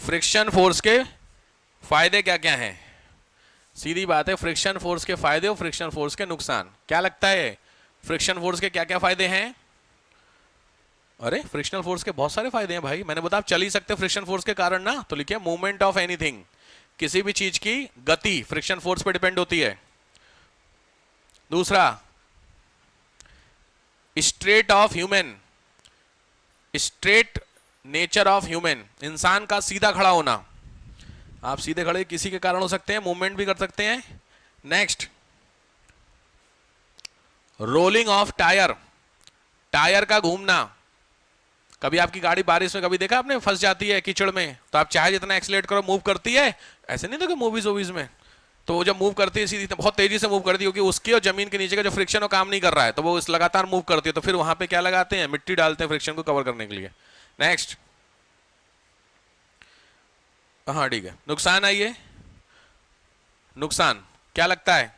Friction force के फायदे क्या क्या हैं? सीधी बात है, फ्रिक्शन फोर्स के फायदे और फ्रिक्शन फोर्स के नुकसान। क्या लगता है फ्रिक्शन फोर्स के क्या क्या फायदे हैं? अरे फ्रिक्शनल फोर्स के बहुत सारे फायदे हैं भाई, मैंने बताया आप चल ही सकते फ्रिक्शन फोर्स के कारण ना। तो लिखिए मूवमेंट ऑफ एनीथिंग, किसी भी चीज की गति फ्रिक्शन फोर्स पे डिपेंड होती है। दूसरा, straight of human, straight nature of human, इंसान का सीधा खड़ा होना। आप सीधे खड़े किसी के कारण हो सकते हैं, मूवमेंट भी कर सकते हैं। Next, rolling of tyre, tyre का घूमना। कभी आपकी गाड़ी बारिश में कभी देखा आपने फंस जाती है कीचड़ में, तो आप चाहे जितना एक्सीलरेट करो मूव करती है, ऐसे नहीं देखो मूवीज वूवीज में, तो वो जब मूव करती है सीधी बहुत तेजी से मूव करती है, क्योंकि उसकी और जमीन के नीचे का जो फ्रिक्शन वो काम नहीं कर रहा है, तो वो इस लगातार मूव करती है। तो फिर वहां पे क्या लगाते हैं, मिट्टी डालते हैं फ्रिक्शन को कवर करने के लिए। नेक्स्ट, हाँ ठीक है, नुकसान आइए। नुकसान क्या लगता है?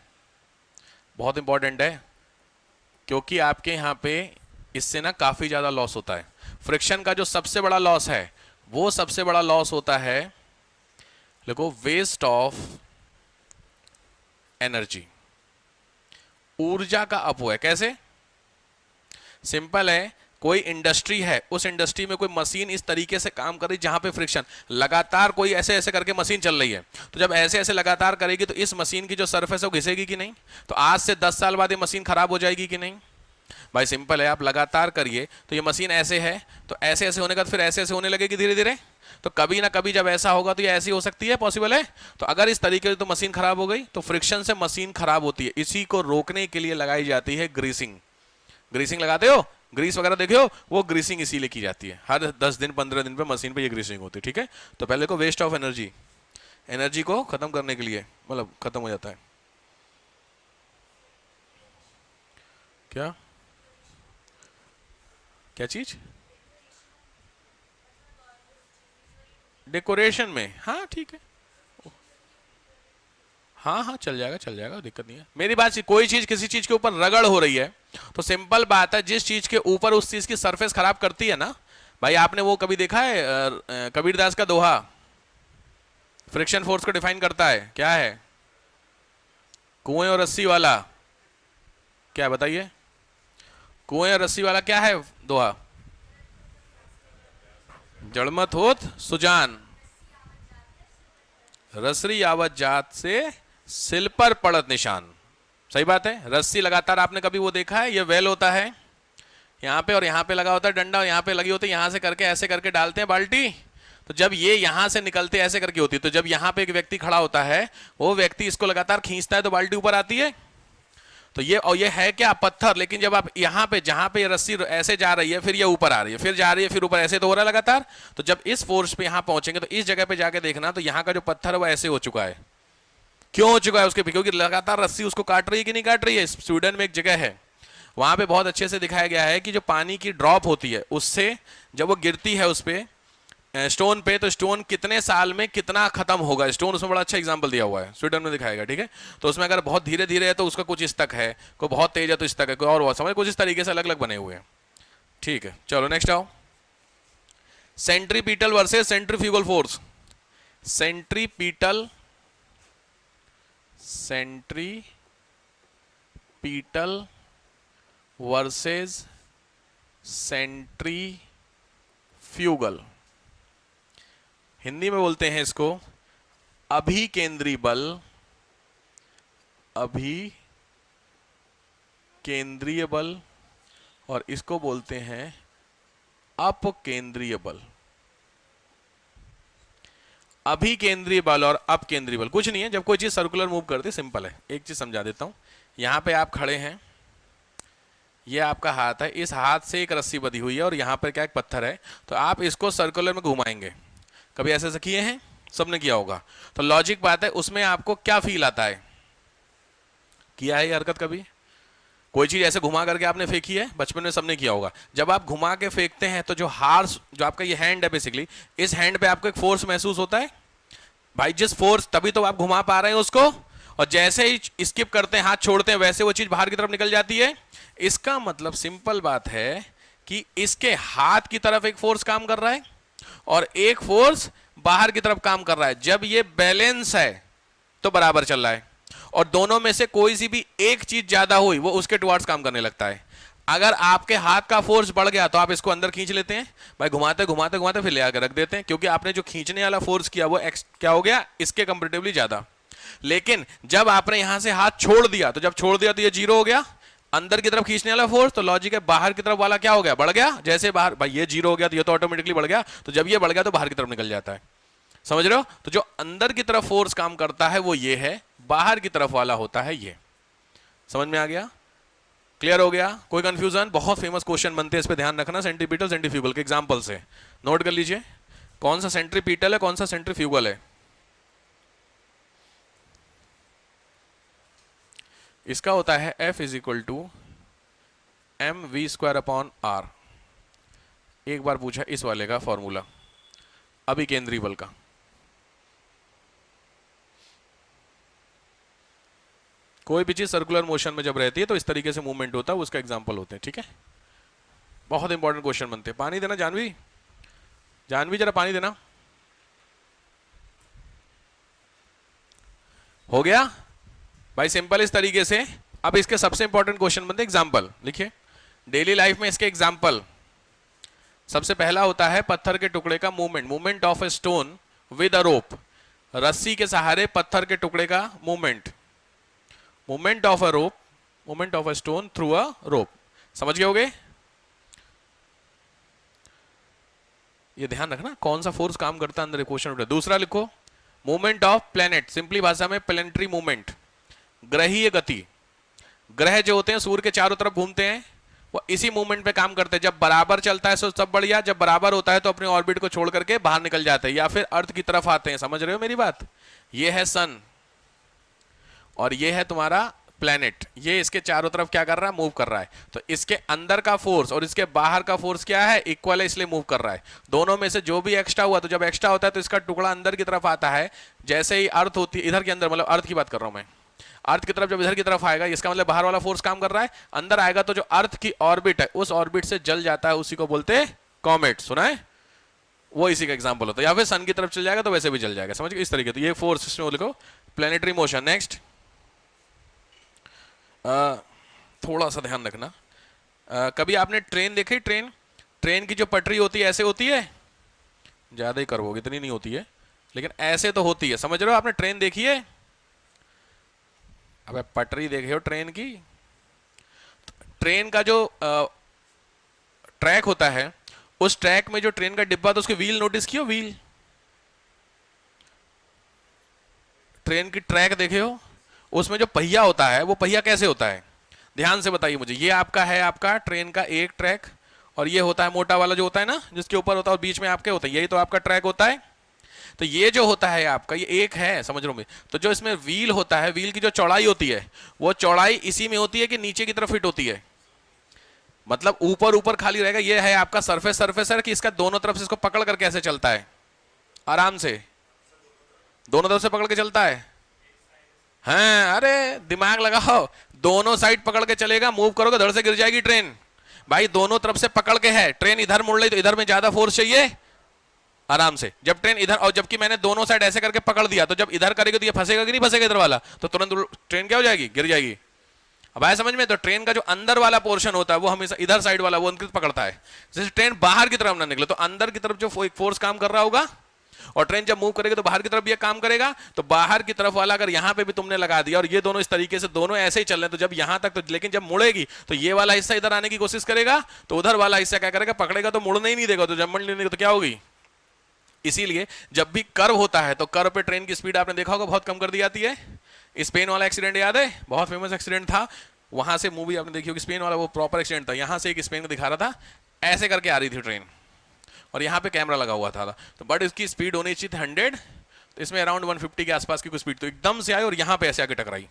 बहुत इंपॉर्टेंट है, क्योंकि आपके यहां पे इससे ना काफी ज्यादा लॉस होता है। फ्रिक्शन का जो सबसे बड़ा लॉस है, वो सबसे बड़ा लॉस होता है, देखो, वेस्ट ऑफ एनर्जी, ऊर्जा का अपव्यय। कैसे? सिंपल है, कोई इंडस्ट्री है, उस इंडस्ट्री में कोई मशीन इस तरीके से काम कर रही जहां पे फ्रिक्शन लगातार, कोई ऐसे ऐसे करके मशीन चल रही है, तो जब ऐसे ऐसे लगातार करेगी तो इस मशीन की जो सरफेस है वो घिसेगी कि नहीं? तो आज से 10 साल बाद ये मशीन खराब हो जाएगी कि नहीं? भाई सिंपल है, आप लगातार करिए तो ये मशीन ऐसे है, तो ऐसे ऐसे होने का फिर ऐसे ऐसे होने लगेगी धीरे धीरे, तो कभी ना कभी जब ऐसा होगा तो ये ऐसी हो सकती है, पॉसिबल है। तो अगर इस तरीके से तो मशीन खराब हो गई, तो फ्रिक्शन से मशीन खराब होती है। इसी को रोकने के लिए लगाई जाती है ग्रीसिंग। ग्रीसिंग लगाते हो, ग्रीस वगैरह देखे हो, वो ग्रीसिंग इसीलिए की जाती है। हर 10 दिन 15 दिन पे मशीन पे ये ग्रीसिंग होती है, ठीक है। तो पहले को वेस्ट ऑफ एनर्जी, एनर्जी को खत्म करने के लिए, मतलब खत्म हो जाता है। क्या क्या चीज? डेकोरेशन में, हाँ ठीक है, हाँ हाँ चल जाएगा चल जाएगा, दिक्कत नहीं है। मेरी बात, कोई चीज किसी चीज के ऊपर रगड़ हो रही है, तो सिंपल बात है, जिस चीज के ऊपर उस चीज की सरफेस खराब करती है ना। भाई आपने वो कभी देखा है कबीरदास का दोहा फ्रिक्शन फोर्स को डिफाइन करता है, क्या है? कुएं और रस्सी वाला, क्या बताइए? कुएं और रस्सी वाला क्या है दोहा? जड़मत होत सुजान, रसरी आवत जात से सिल पर पड़त निशान। सही बात है, रस्सी लगातार आपने कभी वो देखा है, ये वेल होता है यहाँ पे और यहाँ पे लगा होता है डंडा, और यहाँ पे लगी होती है, यहाँ से करके ऐसे करके डालते हैं बाल्टी, तो जब ये यहाँ से निकलते ऐसे करके होती है, तो जब यहाँ पे एक व्यक्ति खड़ा होता है, वो व्यक्ति इसको लगातार खींचता है तो बाल्टी ऊपर आती है। तो ये, और ये है क्या? पत्थर। लेकिन जब आप यहाँ पे, जहाँ पे रस्सी ऐसे जा रही है, फिर ये ऊपर आ रही है, फिर जा रही है, फिर ऊपर, ऐसे तो हो रहा है लगातार। तो जब इस फोर्स पे यहाँ पहुंचेंगे, तो इस जगह पे जाके देखना, तो यहाँ का जो पत्थर है वो ऐसे हो चुका है। क्यों हो चुका है उसके? क्योंकि लगातार रस्सी उसको काट रही है कि नहीं काट रही है। स्वीडन में एक जगह है, वहां पे बहुत अच्छे से दिखाया गया है कि जो पानी की ड्रॉप होती है, उससे जब वो गिरती है उस पे स्टोन पे, तो स्टोन कितने साल में कितना खत्म होगा स्टोन, उसमें बड़ा अच्छा एग्जांपल दिया हुआ है, स्वीडन में दिखाएगा, ठीक है। तो उसमें अगर बहुत धीरे धीरे है तो उसका कुछ इस तक है, कोई बहुत तेज है तो इस तक है, कोई और समझ, कुछ इस तरीके से अलग अलग बने हुए हैं, ठीक है। चलो नेक्स्ट आओ, centripetal versus centrifugal force. Centripetal, centripetal versus centrifugal, Hindi में बोलते हैं इसको अभिकेंद्री बल, अभिकेंद्रीय बल, और इसको बोलते हैं अपकेंद्रीय बल। अभिकेंद्रीय बल और अपकेंद्रीय बल कुछ नहीं है, जब कोई चीज सर्कुलर मूव करती है, सिंपल है। एक चीज समझा देता हूं, यहां पे आप खड़े हैं, ये आपका हाथ है, इस हाथ से एक रस्सी बंधी हुई है और यहाँ पर क्या एक पत्थर है, तो आप इसको सर्कुलर में घुमाएंगे। कभी ऐसे ऐसे किए हैं? सबने किया होगा। तो लॉजिक बात है, उसमें आपको क्या फील आता है? किया है ये हरकत कभी? कोई चीज ऐसे घुमा करके आपने फेंकी है, बचपन में सबने किया होगा। जब आप घुमा के फेंकते हैं तो जो हार्स, जो आपका ये हैंड है बेसिकली, इस हैंड पे आपको एक फोर्स महसूस होता है भाई, जिस फोर्स, तभी तो आप घुमा पा रहे हैं उसको, और जैसे ही स्किप करते हैं, हाथ छोड़ते हैं, वैसे वो चीज बाहर की तरफ निकल जाती है। इसका मतलब सिंपल बात है कि इसके हाथ की तरफ एक फोर्स काम कर रहा है और एक फोर्स बाहर की तरफ काम कर रहा है। जब ये बैलेंस है तो बराबर चल रहा है, और दोनों में से कोई सी भी एक चीज ज्यादा हुई वो उसके टुवार्ड्स काम करने लगता है। अगर आपके हाथ का फोर्स बढ़ गया तो आप इसको अंदर खींच लेते हैं भाई, घुमाते घुमाते घुमाते फिर ले आकर रख देते हैं, क्योंकि आपने जो खींचने वाला फोर्स किया वो क्या हो गया, इसके कंपेरेटिवली ज्यादा। लेकिन जब आपने यहां से हाथ छोड़ दिया, तो जब छोड़ दिया तो ये जीरो हो गया, अंदर की तरफ खींचने वाला फोर्स, तो लॉजिक है बाहर की तरफ वाला क्या हो गया, बढ़ गया। जैसे बाहर भाई ये जीरो हो गया तो ये तो ऑटोमेटिकली बढ़ गया, तो जब ये बढ़ गया तो बाहर की तरफ निकल जाता है। समझ रहे हो? तो जो अंदर की तरफ फोर्स काम करता है वो ये है, बाहर की तरफ वाला होता है ये। समझ में आ गया? क्लियर हो गया? कोई कंफ्यूजन? बहुत फेमस क्वेश्चन बनते हैं, इस पे ध्यान रखना, सेंट्रीपिटल सेंट्रीफ्यूगल के एग्जांपल से नोट कर लीजिए। कौन सा सेंट्रीपिटल है, कौन सा सेंट्रीफ्यूगल है? इसका होता है F is equal to mv²/r। एक बार पूछा इस वाले का फॉर्मूला, अभी केंद्रीय बल का। कोई भी चीज सर्कुलर मोशन में जब रहती है तो इस तरीके से मूवमेंट होता है, उसका एग्जांपल होते हैं। ठीक है, बहुत इंपॉर्टेंट क्वेश्चन बनते हैं। पानी देना जानवी, जानवी जरा पानी देना। हो गया भाई, सिंपल इस तरीके से। अब इसके सबसे इंपॉर्टेंट क्वेश्चन बनते हैं एग्जांपल। लिखिए डेली लाइफ में इसके एग्जांपल। सबसे पहला होता है पत्थर के टुकड़े का movement, movement of a stone with a rope. रस्सी के सहारे पत्थर के टुकड़े का movement, movement of a rope, movement of a stone through a rope. समझ गए होगे? ये ध्यान रखना कौन सा फोर्स काम करता है अंदर, क्वेश्चन उठा। दूसरा लिखो मूवमेंट ऑफ प्लेनेट, सिंपली भाषा में प्लेनेटरी मूवमेंट, ग्रहीय गति। ग्रह जो होते हैं सूर्य के चारों तरफ घूमते हैं, वो इसी मूवमेंट पे काम करते हैं। जब बराबर चलता है तो सब बढ़िया, जब बराबर होता है तो अपने ऑर्बिट को छोड़ करके बाहर निकल जाते हैं या फिर अर्थ की तरफ आते हैं। समझ रहे हो मेरी बात? ये है सन और ये है तुम्हारा प्लेनेट, ये इसके चारों तरफ क्या कर रहा है, मूव कर रहा है। तो इसके अंदर का फोर्स और इसके बाहर का फोर्स क्या है, इक्वल है, इसलिए मूव कर रहा है। दोनों में से जो भी एक्स्ट्रा हुआ, तो जब एक्स्ट्रा होता है तो इसका टुकड़ा अंदर की तरफ आता है। जैसे ही अर्थ होती है इधर के अंदर, मतलब अर्थ की बात कर रहा हूं मैं, अर्थ की तरफ जब इधर की तरफ आएगा, इसका मतलब बाहर वाला फोर्स काम कर रहा है। अंदर आएगा तो जो अर्थ की ऑर्बिट है उस ऑर्बिट से जल जाता है, उसी को बोलते हैं कॉमेट। सुना है? वो इसी का एग्जांपल होता है। या फिर सन की तरफ चल जाएगा तो वैसे भी जल जाएगा। समझ गए? इस तरीके। तो ये फोर्स इसमें लिखो प्लेनेटरी मोशन। नेक्स्ट थोड़ा सा ध्यान रखना, कभी आपने ट्रेन देखी? ट्रेन, ट्रेन की जो पटरी होती है ऐसे होती है, ज्यादा ही करवोगे, इतनी नहीं होती है, लेकिन ऐसे तो होती है। समझ रहे हो? आपने ट्रेन देखी है? अब पटरी देखे हो ट्रेन की? ट्रेन का जो ट्रैक होता है, उस ट्रैक में जो ट्रेन का डिब्बा, तो उसके व्हील नोटिस किया? व्हील, ट्रेन की ट्रैक देखे हो? उसमें जो पहिया होता है वो पहिया कैसे होता है? ध्यान से बताइए मुझे। ये आपका है, आपका ट्रेन का एक ट्रैक, और ये होता है मोटा वाला जो होता है ना, जिसके ऊपर होता है और बीच में आपके होता है, यही तो आपका ट्रैक होता है। तो ये जो होता है आपका, ये एक है, समझ रहा हूं मैं। तो जो इसमें व्हील होता है, व्हील की जो चौड़ाई होती है वो चौड़ाई इसी में होती है कि नीचे की तरफ फिट होती है? मतलब ऊपर ऊपर खाली रहेगा। ये है आपका सरफेस, सरफेस है कि इसका दोनों तरफ से इसको पकड़ कर कैसे चलता है, आराम से दोनों तरफ से पकड़ के चलता है। हाँ, अरे दिमाग लगाओ, दोनों साइड पकड़ के चलेगा, मूव करोगे धड़ से गिर जाएगी ट्रेन। भाई दोनों तरफ से पकड़ के है, ट्रेन इधर मुड़ रही तो इधर में ज्यादा फोर्स चाहिए, आराम से। जब ट्रेन इधर, और जबकि मैंने दोनों साइड ऐसे करके पकड़ दिया, तो जब इधर करेगी तो ये फंसेगा कि नहीं फंसेगा इधर वाला, तो तुरंत ट्रेन क्या हो जाएगी, गिर जाएगी। अब आया समझ में? तो ट्रेन का जो अंदर वाला पोर्शन होता है वो हमेशा इधर साइड वाला वो अंकित पकड़ता है, जैसे ट्रेन बाहर की तरफ ना निकले। तो अंदर की तरफ जो फोर्स काम कर रहा होगा, और ट्रेन जब मूव करेगी तो बाहर की तरफ भी काम करेगा। तो बाहर की तरफ वाला अगर यहां पे भी तुमने लगा दिया, और ये दोनों इस तरीके से दोनों ऐसे ही चल रहे हैं, तो जब यहां तक, तो लेकिन जब मुड़ेगी तो ये वाला हिस्सा इधर आने की कोशिश करेगा, तो उधर वाला हिस्सा क्या करेगा, पकड़ेगा, तो मुड़ने ही नहीं देगा। तो जब मुड़ने नहीं देगा तो क्या होगी? इसीलिए जब भी कर्व होता है तो कर्व पे ट्रेन की स्पीड आपने देखा होगा बहुत कम कर दी जाती है। स्पेन वाला एक्सीडेंट याद है? बहुत फेमस एक्सीडेंट था, वहां से मूवी आपने देखी होगी स्पेन वाला, वो प्रॉपर एक्सीडेंट था। यहां से एक स्पेन को दिखा रहा था, ऐसे करके आ रही थी ट्रेन, और यहाँ पे कैमरा लगा हुआ था। तो बट इसकी स्पीड होनी चाहिए 100, तो इसमें अराउंड 150 के आसपास की कोई स्पीड, तो एकदम से आई और यहाँ पे ऐसे आके टकराई।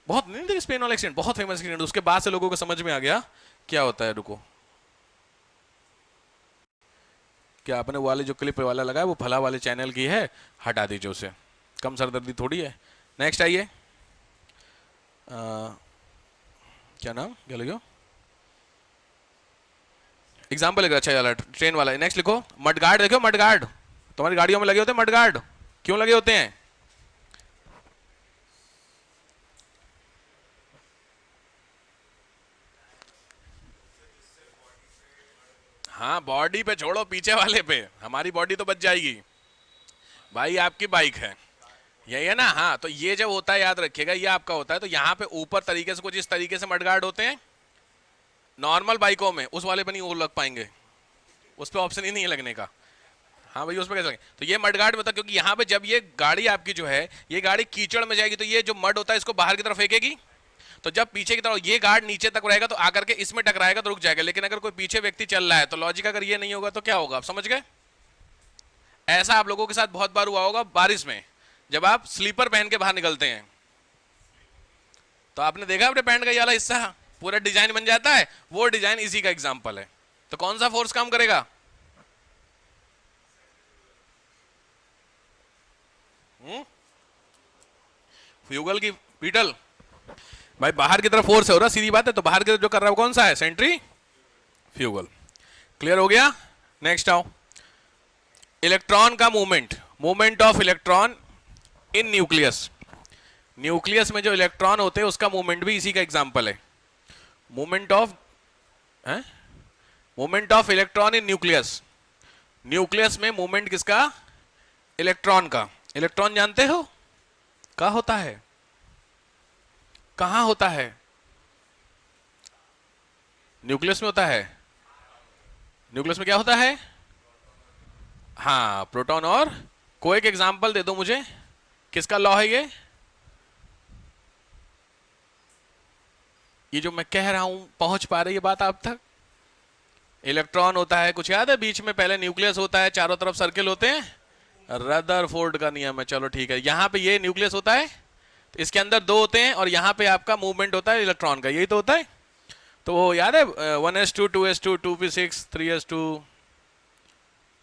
बहुत नहीं देखी स्पेन वाला एक्सीडेंट, बहुत फेमस एक्सीडेंट। उसके बाद से लोगों को समझ में आ गया क्या होता है। रुको, क्या आपने वो वाले जो क्लिप वाला लगा है वो फला वाले चैनल की है, हटा दीजिए उसे, कम सरदर्दी थोड़ी है। नेक्स्ट आइए, क्या नाम क्या लगे एग्जाम्पल, अच्छा वाला ट्रेन वाला। नेक्स्ट लिखो मडगार्ड, देखो मडगार्ड तुम्हारी गाड़ियों में लगे होते हैं मडगार्ड, क्यों लगे होते हैं? हाँ बॉडी पे छोड़ो, पीछे वाले पे, हमारी बॉडी तो बच जाएगी भाई, आपकी बाइक है, यही है ना। हाँ तो ये जब होता है याद रखिएगा, ये आपका होता है, तो यहाँ पे ऊपर तरीके से कुछ इस तरीके से मडगार्ड होते हैं नॉर्मल बाइकों में, उस वाले पे नहीं वो लग पाएंगे, उस पर ऑप्शन ही नहीं है लगने का। हाँ भाई उस पर कैसे लगे? तो ये मडगार्ड में था, क्योंकि यहाँ पे जब ये गाड़ी आपकी जो है ये गाड़ी कीचड़ में जाएगी तो ये जो मड होता है इसको बाहर की तरफ फेंकेगी, तो जब पीछे की तरफ ये गार्ड नीचे तक रहेगा तो आकर के इसमें टकराएगा तो रुक जाएगा। लेकिन अगर कोई पीछे व्यक्ति चल रहा है तो लॉजिक अगर ये नहीं होगा तो क्या होगा, आप समझ गए? ऐसा आप लोगों के साथ बहुत बार हुआ होगा बारिश में, जब आप स्लीपर पहन के बाहर निकलते हैं तो आपने देखा अपने पैंट का ये वाला हिस्सा पूरा डिजाइन बन जाता है, वो डिजाइन इसी का एग्जाम्पल है। तो कौन सा फोर्स काम करेगा? फ्यूगल की पीटल, भाई बाहर की तरफ फोर्स है हो रहा, सीधी बात है, तो बाहर की तरफ जो कर रहा है वो कौन सा है? Sentry fugal. क्लियर हो गया? नेक्स्ट आओ, इलेक्ट्रॉन का movement, movement of electron in nucleus. Nucleus में जो इलेक्ट्रॉन होते हैं उसका मूवमेंट भी इसी का एग्जांपल है। Movement of electron in nucleus. Nucleus में मूवमेंट किसका? इलेक्ट्रॉन का। इलेक्ट्रॉन जानते हो कहाँ होता है? कहाँ होता है? न्यूक्लियस में होता है। न्यूक्लियस में क्या होता है? हाँ प्रोटॉन और, कोई एक एग्जांपल दे दो मुझे, किसका लॉ है ये जो मैं कह रहा हूं पहुंच पा रही है बात आप तक? इलेक्ट्रॉन होता है, कुछ याद है? बीच में पहले न्यूक्लियस होता है, चारों तरफ सर्किल होते हैं, रदरफोर्ड का नियम है। चलो ठीक है, यहां पे ये न्यूक्लियस होता है, तो इसके अंदर दो होते हैं और यहां पे आपका मूवमेंट होता है इलेक्ट्रॉन का, यही तो होता है। तो वो याद है 1s2 2s2 2p6 3s2,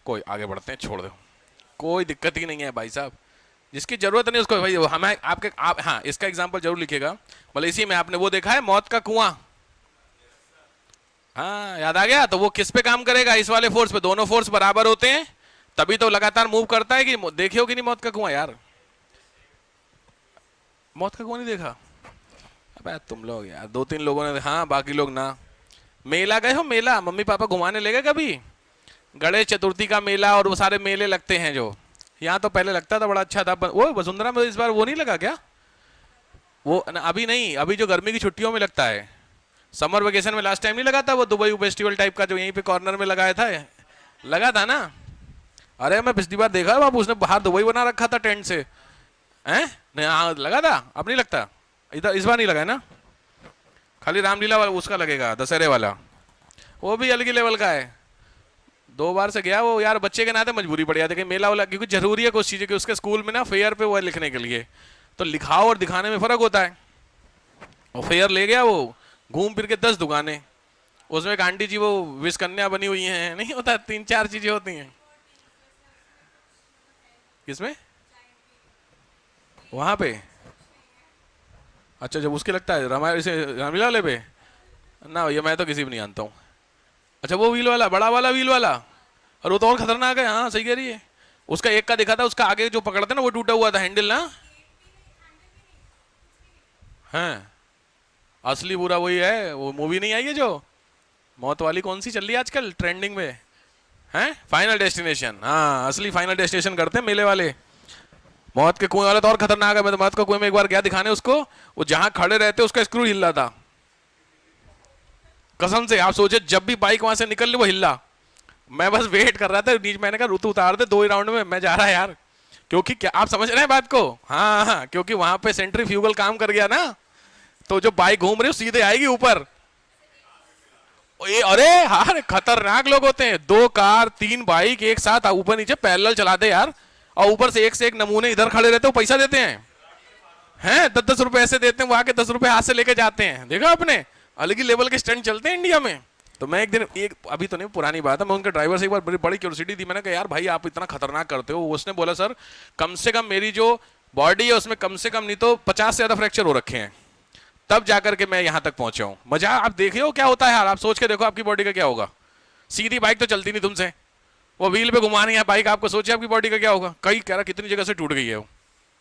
कोई आगे बढ़ते हैं, छोड़ दो, कोई दिक्कत ही नहीं है भाई साहब, जिसकी जरूरत नहीं उसको भाई हमें आपके हाँ इसका एग्जांपल जरूर लिखेगा। मतलब इसी में आपने वो देखा है मौत का कुआं, हाँ याद आ गया? तो वो किस पे काम करेगा? इस वाले फोर्स पे, दोनों फोर्स बराबर होते हैं तभी तो लगातार मूव करता है। कि देखे हो कि नहीं मौत का कुआं यार? मौत का कुआं नहीं देखा? अबे तुम लोग यार, 2-3 लोगों ने, हाँ बाकी लोग ना। मेला गए हो? मेला मम्मी पापा घुमाने ले गए कभी? गणेश चतुर्थी का मेला और वो सारे मेले लगते हैं जो यहाँ तो पहले लगता था, बड़ा अच्छा था। वो वसुंधरा में इस बार वो नहीं लगा क्या? वो अभी नहीं, अभी जो गर्मी की छुट्टियों में लगता है, समर वेकेशन में लास्ट टाइम नहीं लगा था वो दुबई फेस्टिवल टाइप का जो यहीं पे कॉर्नर में लगाया था, लगा था ना? अरे मैं पिछली बार देखा बाबू, उसने बाहर दुबई बना रखा था टेंट से, हैं? नहीं हाँ लगा था, अब नहीं लगता, इधर इस बार नहीं लगा है ना, खाली रामलीला वाला उसका लगेगा, दशहरे वाला, वो भी अलग ही लेवल का है। 2 बार से गया वो यार, बच्चे के नाते मजबूरी पड़ जाती है मेला वाला, क्योंकि जरूरी है कुछ चीजें कि उसके स्कूल में ना फेयर पे वो है लिखने के लिए, तो लिखाओ और दिखाने में फर्क होता है। और फेयर ले गया वो, घूम फिर के 10 दुकानें, उसमें एक आंटी जी वो विष कन्या बनी हुई हैं, नहीं होता 3-4 चीजें होती हैं। किसमें? वहां पे? अच्छा जब उसके लगता है रामायण से रामलीला वाले पे ना, ये मैं तो किसी भी नहीं जानता हूँ। अच्छा वो व्हील वाला, बड़ा वाला व्हील वाला, और वो तो और खतरनाक है। हाँ सही कह रही है, उसका एक का देखा था, उसका आगे जो पकड़ते ना वो टूटा हुआ था हैंडल ना। हैं असली बुरा वही है, वो मूवी नहीं आई है जो मौत वाली, कौन सी चल रही है आजकल ट्रेंडिंग में, हैं? Final destination. हाँ असली फाइनल डेस्टिनेशन करते हैं मेले वाले। मौत के कुएं वाला तो और खतरनाक है, मैं तो मौत के कुएं में एक बार गया दिखाने उसको, वो जहां खड़े रहते उसका स्क्रू हिल रहा था, कसम से। आप सोचे जब भी बाइक वहां से निकल ली वो हिल्ला, मैं बस वेट कर रहा था नीचे, मैंने कहा ऋतु उतार दे 2 ही राउंड में मैं जा रहा है यार, क्योंकि क्या आप समझ रहे हैं बात को? हाँ हाँ, क्योंकि वहां पे सेंट्रीफ्यूगल काम कर गया ना, तो जो बाइक घूम रही है सीधे आएगी ऊपर। अरे हाँ खतरनाक लोग होते हैं, 2 कार 3 बाइक एक साथ ऊपर नीचे पैरेलल चलाते यार, और ऊपर से एक नमूने इधर खड़े रहते, वो पैसा देते हैं 10-10 रुपए ऐसे देते हैं, वो आके 10 रुपए हाथ से लेके जाते हैं। देखा आपने? अलग ही लेवल के स्टंट चलते हैं इंडिया में। तो मैं एक दिन, एक अभी तो नहीं पुरानी बात है, मैं उनके ड्राइवर से एक बार बड़ी क्यूरियोसिटी थी, मैंने कहा यार भाई आप इतना खतरनाक करते हो? उसने बोला सर कम से कम मेरी जो बॉडी है उसमें कम से कम नहीं तो 50 से ज्यादा फ्रैक्चर हो रखे हैं, तब जाकर के मैं यहां तक पहुंचा हूं। मजा आप देखे हो क्या होता है यार, आप सोच के देखो आपकी बॉडी का क्या होगा। सीधी बाइक तो चलती नहीं तुमसे, वो व्हील पे घुमानी है बाइक, आपको सोचिए आपकी बॉडी का क्या होगा। कई कह रहा कितनी जगह से टूट गई है वो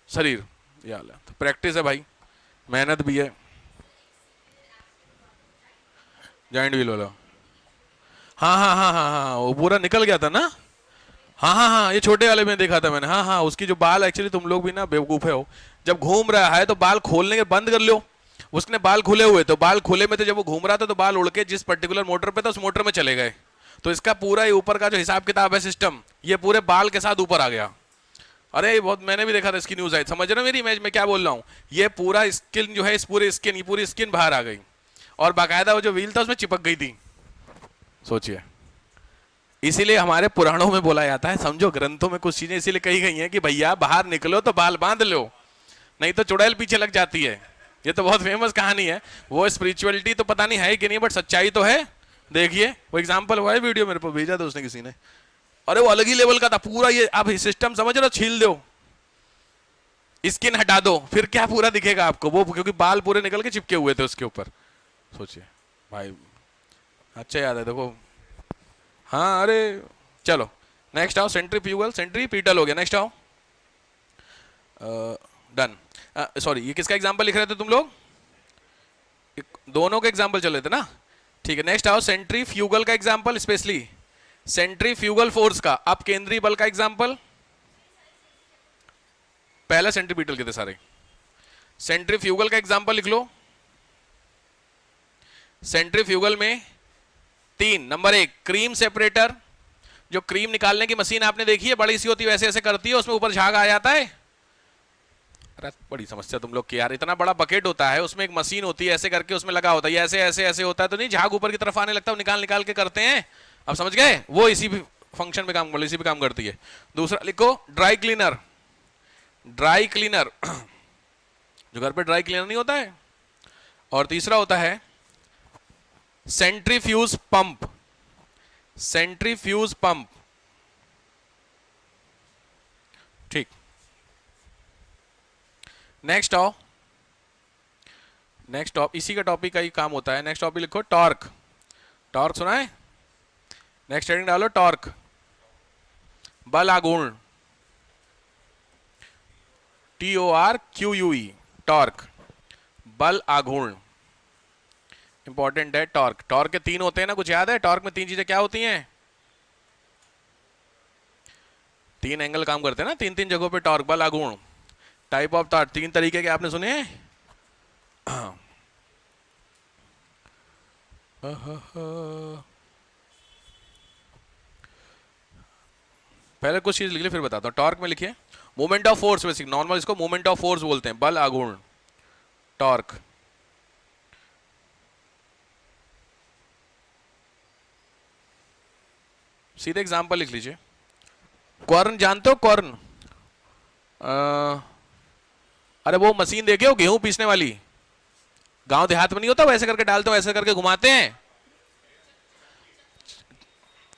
शरीर। ये हाल है। तो प्रैक्टिस है भाई, मेहनत भी है। जॉइंट व्हील वाला, हाँ हाँ हाँ हाँ हाँ, वो पूरा निकल गया था ना। हाँ हाँ हाँ, ये छोटे वाले में देखा था मैंने। हाँ हाँ, उसकी जो बाल, एक्चुअली तुम लोग भी ना बेवकूफ है हो, जब घूम रहा है तो बाल खोलने के बंद कर लो। उसने बाल खुले हुए, तो बाल खुले में थे, जब वो घूम रहा था तो बाल उड़ के जिस पर्टिकुलर मोटर पे था उस मोटर में चले गए। तो इसका पूरा ये ऊपर का जो हिसाब किताब है सिस्टम, ये पूरे बाल के साथ ऊपर आ गया। अरे ये बहुत, मैंने भी देखा था, इसकी न्यूज आई। समझ रहे हो मेरी इमेज में क्या बोल रहा हूँ। ये पूरा स्किन जो है, इस पूरे स्किन, ये पूरी स्किन बाहर आ गई, और बाकायदा वो जो व्हील था उसमें चिपक गई थी। सोचिए, इसीलिए हमारे पुराणों में बोला जाता है, समझो ग्रंथों में कुछ चीजें इसीलिए कही गई हैं कि भैया बाहर निकलो तो बाल बांध लो, नहीं तो चुड़ैल पीछे लग जाती है। ये तो बहुत फेमस कहानी है। वो स्पिरिचुअलिटी तो पता नहीं है कि नहीं, बट सच्चाई तो है। देखिए वो एग्जांपल हुआ है, वीडियो मेरे को भेजा था उसने किसी ने। अरे वो अलग ही लेवल का था पूरा। ये आप सिस्टम समझ रहे हो, छील दो, स्किन हटा दो, फिर क्या पूरा दिखेगा आपको वो, क्योंकि बाल पूरे निकल के चिपके हुए थे उसके ऊपर। सोचिए भाई, अच्छा याद है देखो। हाँ अरे चलो नेक्स्ट आओ। सेंट्रीफ्यूगल, सेंट्रीपीटल हो गया। नेक्स्ट आओ। डन। सॉरी, ये किसका एग्जांपल लिख रहे थे तुम लोग? दोनों के एग्जांपल चल रहे थे ना। ठीक है, नेक्स्ट आओ। सेंट्रीफ्यूगल का एग्जांपल, स्पेशली सेंट्रीफ्यूगल फोर्स का। अब केंद्रीय बल का एग्जांपल। पहला सेंट्रीपीटल के थे सारे। सेंट्रीफ्यूगल का एग्जांपल लिख लो। सेंट्रीफ्यूगल में तीन, नंबर एक क्रीम सेपरेटर, जो क्रीम निकालने की मशीन आपने देखी है, बड़ी सी होती है, वैसे ऐसे करती है, उसमें ऊपर झाग आ जाता है। अरे बड़ी समस्या तुम लोग की यार, इतना बड़ा बकेट होता है, उसमें एक मशीन होती है, ऐसे करके उसमें लगा होता है, ऐसे ऐसे ऐसे होता है, तो नहीं झाग ऊपर की तरफ आने लगता है, निकाल निकाल के करते हैं। अब समझ गए, वो इसी फंक्शन में काम, इसी पे काम करती है। दूसरा लिखो ड्राई क्लीनर। ड्राई क्लीनर जो घर पे ड्राई क्लीनर नहीं होता है। और तीसरा होता है सेंट्रीफ्यूज पंप। सेंट्रीफ्यूज पंप, ठीक। नेक्स्ट आओ। नेक्स्ट टॉप, इसी का टॉपिक का ही काम होता है। नेक्स्ट टॉपिक लिखो टॉर्क। टॉर्क सुना है? नेक्स्ट हेडिंग डालो टॉर्क, बल आघूर्ण। TORQUE, टॉर्क, बल आघूर्ण। इंपॉर्टेंट है टॉर्क। टॉर्क के तीन होते हैं ना, कुछ याद है? टॉर्क में तीन चीजें क्या होती हैं? तीन एंगल काम करते हैं ना, तीन तीन जगहों पे टॉर्क, बल आघूर्ण। टाइप ऑफ टॉर्क, तीन तरीके के आपने सुने हैं? पहले कुछ चीज लिख ली फिर बताता हूं। टॉर्क में लिखिए moment of force, basic normal इसको मोमेंट ऑफ फोर्स बोलते हैं, बल आघूर्ण, टॉर्क। सीधे एग्जांपल लिख लीजिए। क्वार्न जानते हो? क्वार्न, अरे वो मशीन देखे हो गेहूं पीसने वाली, गांव देहात में नहीं होता, वैसे करके डालते हो, ऐसे करके घुमाते हैं।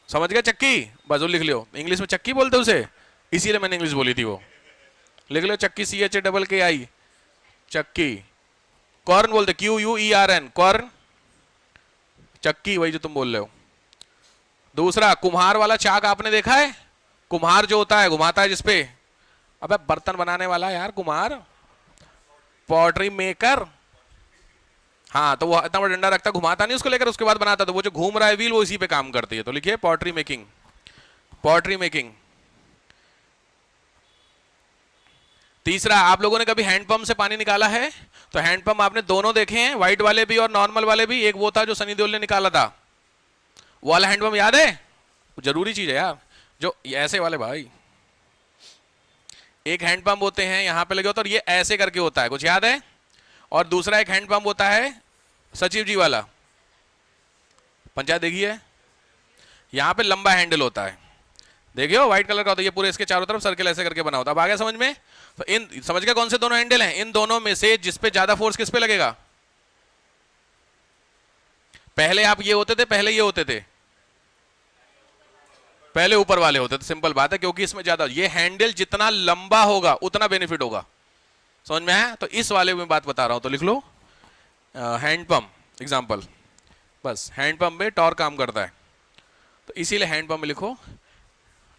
समझ गए? चक्की, बस वो लिख लो। इंग्लिश में चक्की बोलते हैं उसे, इसीलिए मैंने इंग्लिश बोली थी वो। लिख लो चक्की, CHAKKI, चक्की। कॉर्न बोलते, QUERN, कॉर्न, चक्की, वही जो तुम बोल रहे हो। दूसरा कुम्हार वाला चाक आपने देखा है? कुम्हार जो होता है घुमाता है जिसपे, अबे बर्तन बनाने वाला यार कुम्हार, पॉटरी मेकर। हाँ, तो वो इतना बड़ा डंडा रखता, घुमाता नहीं उसको लेकर, उसके बाद बनाता। तो वो जो घूम रहा है व्हील, वो इसी पे काम करती है। तो लिखिए पॉटरी मेकिंग, पॉटरी मेकिंग। तीसरा, आप लोगों ने कभी हैंडपंप से पानी निकाला है? तो हैंडपंप आपने दोनों देखे हैं, व्हाइट वाले भी और नॉर्मल वाले भी। एक वो था जो सनी देओल ने निकाला था, वो वाला हैंडपंप याद है? जरूरी चीज है यार, जो ऐसे वाले भाई, एक हैंडपंप होते हैं यहां पे लगे होते, और ये ऐसे करके होता है, कुछ याद है? और दूसरा एक हैंडपंप होता है सचिव जी वाला, पंचायत देखी है, यहां पे लंबा हैंडल होता है, देखिए व्हाइट कलर का होता है, ये पूरे इसके चारों तरफ सर्कल ऐसे करके बना होता है। अब आ गया समझ में? तो इन, समझ गए कौन से दोनों हैंडल हैं? इन दोनों में से जिस पे ज्यादा फोर्स किस पे लगेगा? पहले आप ये होते थे, पहले ये होते थे, पहले ऊपर वाले होते थे। सिंपल बात है, क्योंकि इसमें ज्यादा, ये हैंडल जितना लंबा होगा उतना बेनिफिट होगा। समझ में आया? तो इस वाले में बात बता रहा हूं, तो लिख लो हैंडपंप एग्जांपल। बस हैंडपंप में टॉर्क काम करता है, तो इसीलिए हैंडपंप में लिखो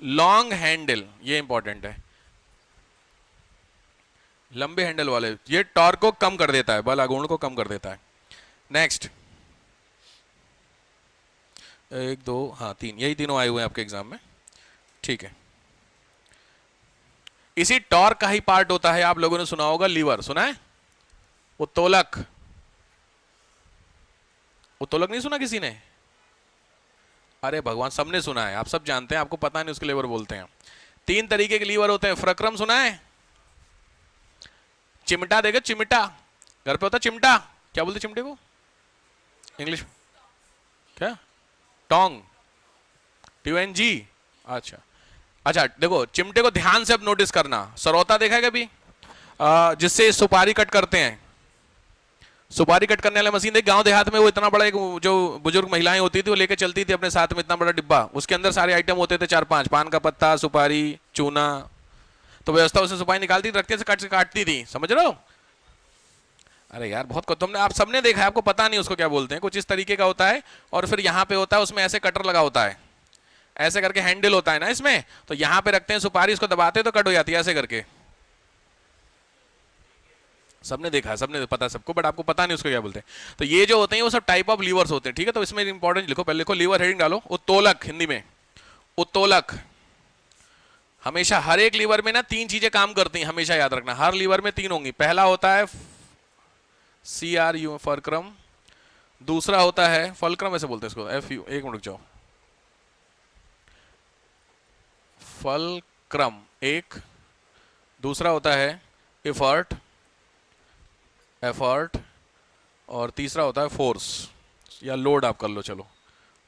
लॉन्ग हैंडल, ये इंपॉर्टेंट है, लंबे हैंडल वाले, ये टॉर्क को कम कर देता है, बल आघूर्ण को कम कर देता है। नेक्स्ट, 1 2 हाँ 3, यही तीनों आए हुए हैं आपके एग्जाम में, ठीक है। इसी टॉर्क का ही पार्ट होता है, आप लोगों ने सुना होगा लीवर, सुना है? उत्तोलक, उत्तोलक नहीं सुना किसी ने? अरे भगवान, सबने सुना है, आप सब जानते हैं, आपको पता नहीं उसके लीवर बोलते हैं। 3 तरीके के लीवर होते हैं। फ्रक्रम सुना है? चिमटा देगा, चिमटा, घर पे होता चिमटा, क्या बोलते चिमटे को इंग्लिश? क्या? टोंग, TONG। अच्छा अच्छा, देखो चिमटे को ध्यान से अब नोटिस करना। सरौता देखा है कभी? जिससे सुपारी कट करते हैं, सुपारी कट करने वाला मशीन देख, गांव देहात में वो इतना बड़ा एक जो बुजुर्ग महिलाएं होती थी वो लेके चलती थी अपने साथ में, इतना बड़ा डिब्बा, उसके अंदर सारे आइटम होते थे 4-5, पान का पत्ता, सुपारी, चूना, तो व्यवस्था उससे सुपारी निकालती रखते से काटती थी, समझ रहे हो? अरे यार बहुत को तुमने, आप सबने देखा है, आपको पता नहीं उसको क्या बोलते हैं, कुछ इस तरीके का होता है, और फिर यहाँ पे होता है, उसमें ऐसे कटर लगा होता है, ऐसे करके हैंडल होता है ना इसमें, तो यहाँ पे रखते हैं सुपारी, इसको दबाते तो कट हो जाती है ऐसे करके। सबने देखा, सबने पता सबको, बट आपको पता नहीं उसको क्या बोलते हैं। तो ये जो होते हैं वो सब टाइप ऑफ लीवर्स होते हैं, ठीक है। तो इसमें इंपॉर्टेंट लिखो, पहले लिखो लीवर हेडिंग डालो, उत्तोलक, हिंदी में उत्तोलक। हमेशा हर एक लीवर में ना 3 चीजें काम करती हैं, हमेशा याद रखना, हर लीवर में 3 होंगी। पहला होता है CRU, फलक्रम। दूसरा होता है फलक्रम, ऐसे बोलते हैं इसको, FU, एक मिनट जाओ, फलक्रम एक। दूसरा होता है एफर्ट, एफर्ट, और तीसरा होता है फोर्स या लोड, आप कर लो, चलो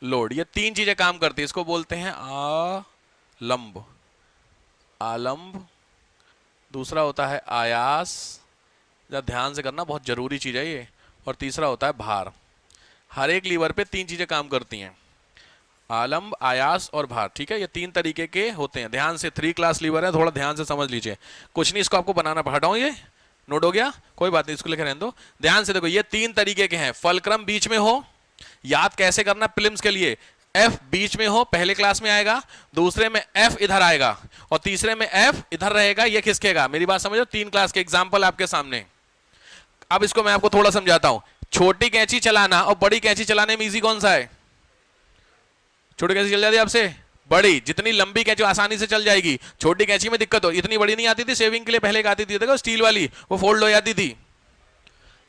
लोड। ये 3 चीजें काम करती है, इसको बोलते हैं आलंब, आलंब। दूसरा होता है आयास, जरा ध्यान से करना, बहुत जरूरी चीज है ये। और तीसरा होता है भार। हर एक लीवर पे 3 चीजें काम करती हैं, आलंब, आयास और भार, ठीक है। ये 3 तरीके के होते हैं, ध्यान से। 3 क्लास लीवर है, थोड़ा ध्यान से समझ लीजिए, कुछ नहीं इसको आपको बनाना, हटाओ, ये नोट हो गया, कोई बात नहीं, इसको लेकर रहने दो। ध्यान से देखो, ये 3 तरीके के हैं। फलक्रम बीच में हो, याद कैसे करना प्रीलिम्स के लिए, F बीच में हो, पहले क्लास में आएगा, दूसरे में F इधर आएगा, और तीसरे में F इधर रहेगा, ये खिसकेगा। मेरी बात समझो, 3 क्लास के एग्जाम्पल आपके सामने। अब इसको मैं आपको थोड़ा समझाता हूं। छोटी कैंची चलाना और बड़ी कैंची चलाने में इजी कौन सा है? छोटी कैंची चल जाती है आपसे, बड़ी, जितनी लंबी कैंची आसानी से चल जाएगी, छोटी कैंची में दिक्कत हो। इतनी बड़ी नहीं आती थी शेविंग के लिए, पहले एक आती थी, देखो स्टील वाली, वो फोल्ड हो जाती थी,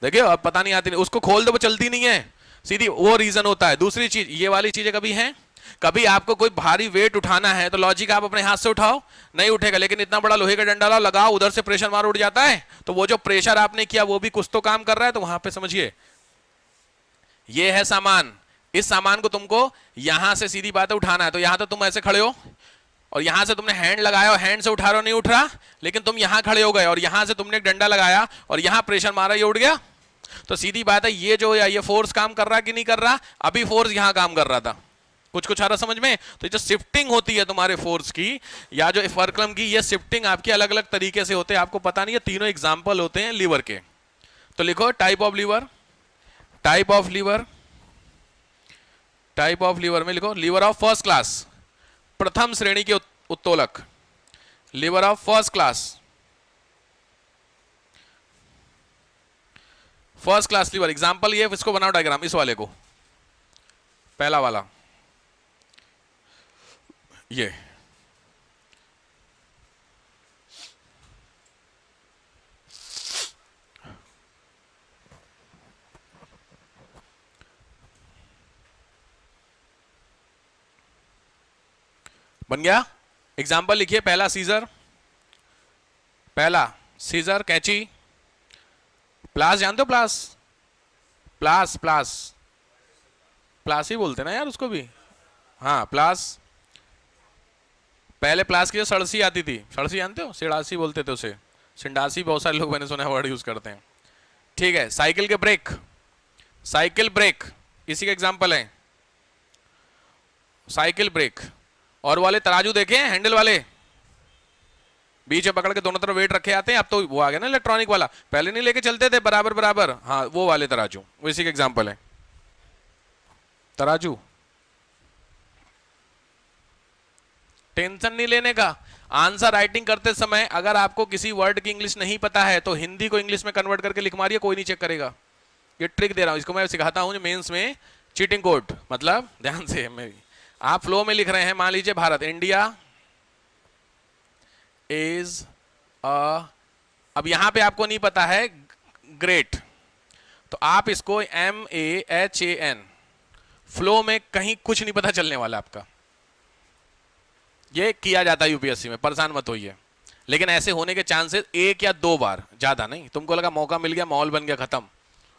देखियो अब पता नहीं आती नहीं, उसको खोल दो वो चलती नहीं है सीधी, वो रीजन होता है। दूसरी चीज, ये वाली चीजें कभी हैं, कभी आपको कोई भारी वेट उठाना है तो लॉजिक आप अपने हाथ से उठाओ, नहीं उठेगा, लेकिन इतना बड़ा लोहे का डंडा लगाओ, उधर से प्रेशर मार उठ जाता है, तो वो जो प्रेशर आपने किया वो भी कुछ तो काम कर रहा है, तो वहां पे समझिए ये है सामान। इस सामान को तुमको यहां से सीधी बात है उठाना है, तो यहां तो तुम ऐसे खड़े हो और यहां से तुमने हैंड लगाया और हैंड से उठा रहे हो, नहीं उठ रहा, लेकिन तुम यहां खड़े हो गए और यहां से तुमने एक डंडा लगाया और यहां प्रेशर मारा, ये उठ गया। तो सीधी बात है, ये जो है ये फोर्स काम कर रहा है कि नहीं कर रहा? अभी फोर्स यहां काम कर रहा था, कुछ कुछ आ रहा समझ में? तो जो शिफ्टिंग होती है तुम्हारे फोर्स की या जो फलक्रम की, ये शिफ्टिंग आपकी अलग अलग तरीके से होते हैं, आपको पता नहीं है। तीनों एग्जाम्पल होते हैं लीवर के। तो लिखो type of lever, type of lever, type of lever में लिखो लीवर ऑफ फर्स्ट क्लास, प्रथम श्रेणी के उत्तोलक, lever of first class, first class lever. Example ये, इसको बनाओ डायग्राम, इस वाले को, पहला वाला ये, बन गया। एग्जाम्पल लिखिए, पहला सीजर, पहला सीजर कैंची, प्लास जानते हो? प्लास, प्लास, प्लास, प्लास ही बोलते ना यार उसको भी, हाँ प्लास। पहले प्लास की जो सड़सी आती थी, सड़सी जानते हो? सिड़ासी बोलते थे उसे, सिंडासी, बहुत सारे लोग मैंने सुना वर्ड यूज करते हैं, ठीक है। साइकिल के ब्रेक, साइकिल ब्रेक इसी का एग्जाम्पल है, साइकिल ब्रेक। और वाले तराजू देखे हैं, हैंडल वाले, बीच में पकड़ के दोनों तरफ वेट रखे आते हैं, अब तो वो आ गया ना इलेक्ट्रॉनिक वाला, पहले नहीं लेके चलते थे बराबर बराबर, हाँ वो वाले तराजू, वो इसी का एग्जाम्पल है, तराजू। टेंशन नहीं लेने का। आंसर राइटिंग करते समय अगर आपको किसी वर्ड की इंग्लिश नहीं पता है तो हिंदी को इंग्लिश में कन्वर्ट करके लिख मारिए, कोई नहीं चेक करेगा। ये ट्रिक दे रहा हूं, इसको मैं सिखाता हूं मेंस में। चीटिंग कोड मतलब ध्यान से मेरी, आप फ्लो में लिख रहे हैं, मान लीजिए भारत, इंडिया इज अ, अब यहां पे आपको नहीं पता है ग्रेट, तो आप इसको MAHAN, फ्लो में कहीं कुछ नहीं पता चलने वाला आपका। ये किया जाता है यूपीएससी में, परेशान मत होइए, लेकिन ऐसे होने के चांसेस 1 या 2 बार, ज्यादा नहीं। तुमको लगा मौका मिल गया, माहौल बन गया, खत्म।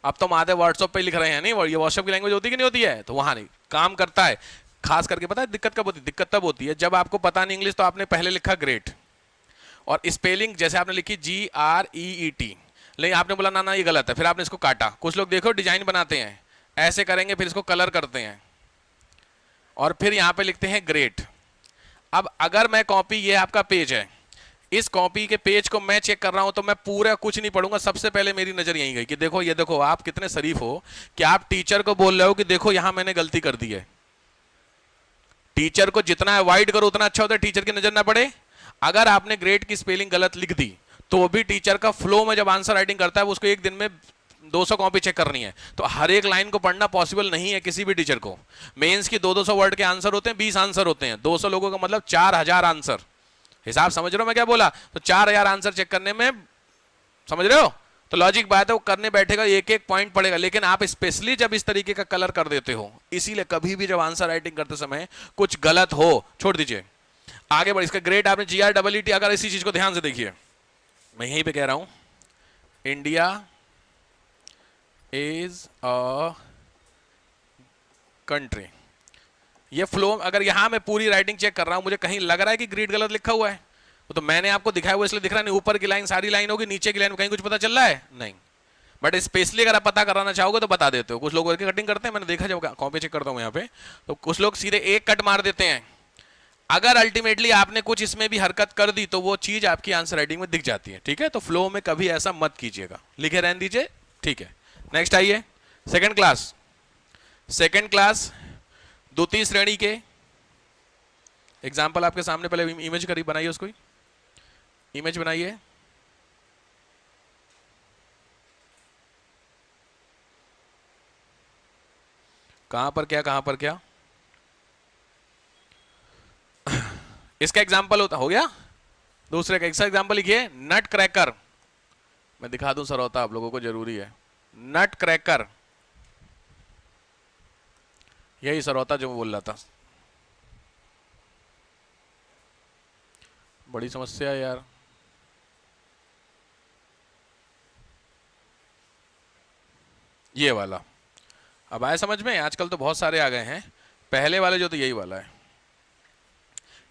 अब तो आधे व्हाट्सएप पे लिख रहे हैं, नहीं ये व्हाट्सएप की लैंग्वेज होती कि नहीं होती है, तो वहां नहीं काम करता है। खास करके पता है दिक्कत कब होती है? दिक्कत तब होती है जब आपको पता नहीं इंग्लिश, तो आपने पहले लिखा ग्रेट और स्पेलिंग जैसे आपने लिखी GREET, लेकिन आपने बोला ना ना ये गलत है, फिर आपने इसको काटा। कुछ लोग देखो डिजाइन बनाते हैं, ऐसे करेंगे, फिर इसको कलर करते हैं और फिर यहां पे लिखते हैं ग्रेट। अब अगर मैं कॉपी, ये आपका पेज है, इस कॉपी के पेज को मैं चेक कर रहा हूं तो मैं पूरा कुछ नहीं पढ़ूंगा, सबसे पहले मेरी नजर यहीं गई कि देखो ये देखो, आप कितने शरीफ हो कि आप टीचर को बोल रहे हो कि देखो यहां मैंने गलती कर दी है। टीचर को जितना अवॉइड करो उतना अच्छा होता है, टीचर की नजर ना पड़े। अगर आपने ग्रेट की स्पेलिंग गलत लिख दी तो भी टीचर का फ्लो में जब आंसर राइटिंग करता है, उसको एक दिन में 200 कॉपी चेक करनी है, तो हर एक लाइन को पढ़ना पॉसिबल नहीं है किसी भी टीचर को। मेंस की 200 वर्ड के आंसर होते हैं, 20 आंसर होते हैं, 200 लोगों का मतलब 4000 आंसर। हिसाब समझ रहे हो मैं क्या बोला? तो 4000 आंसर चेक करने में, समझ रहे हो? तो लॉजिक बात है, वो करने बैठेगा, एक एक पॉइंट पड़ेगा। लेकिन आप स्पेशली जब इस तरीके का कलर कर देते हो, इसीलिए कभी भी जब आंसर राइटिंग करते समय कुछ गलत हो, छोड़ दीजिए, आगे बढ़। इसका ग्रेट आपने GREET, अगर इसी चीज को ध्यान से देखिए, मैं यहीं पे कह रहा हूं, इंडिया इज अ कंट्री। ये फ्लो, अगर यहां मैं पूरी राइटिंग चेक कर रहा हूं, मुझे कहीं लग रहा है कि ग्रीड गलत लिखा हुआ है, तो मैंने आपको दिखाया हुआ इसलिए दिख रहा नहीं। ऊपर की लाइन सारी लाइन होगी, नीचे की लाइन में कहीं कुछ पता चल रहा है नहीं। बट स्पेशली अगर आप पता कराना चाहोगे तो बता देते हो। कुछ लोग कटिंग करते हैं, मैंने देखा जब कॉपी चेक करता हूं यहाँ पे, तो कुछ लोग सीधे एक कट मार देते हैं। अगर अल्टीमेटली आपने कुछ इसमें भी हरकत कर दी तो वो चीज आपकी आंसर राइटिंग में दिख जाती है, ठीक है? तो फ्लो में कभी ऐसा मत कीजिएगा, लिखे रहने दीजिए, ठीक है? नेक्स्ट आइए, सेकंड क्लास। सेकंड क्लास द्वितीय श्रेणी के एग्जाम्पल आपके सामने, पहले इमेज करी बनाइए, उसको इमेज बनाइए। कहां पर क्या, कहां पर क्या, इसका एग्जाम्पल होता हो गया। दूसरे का एग्जाम्पल लिखिए, नट क्रैकर। मैं दिखा दूं सर, होता आप लोगों को जरूरी है। नट क्रैकर, यही सर होता जो मैं बोल रहा था। बड़ी समस्या है यार। ये वाला अब आए समझ में? आजकल तो बहुत सारे आ गए हैं, पहले वाले जो तो यही वाला है,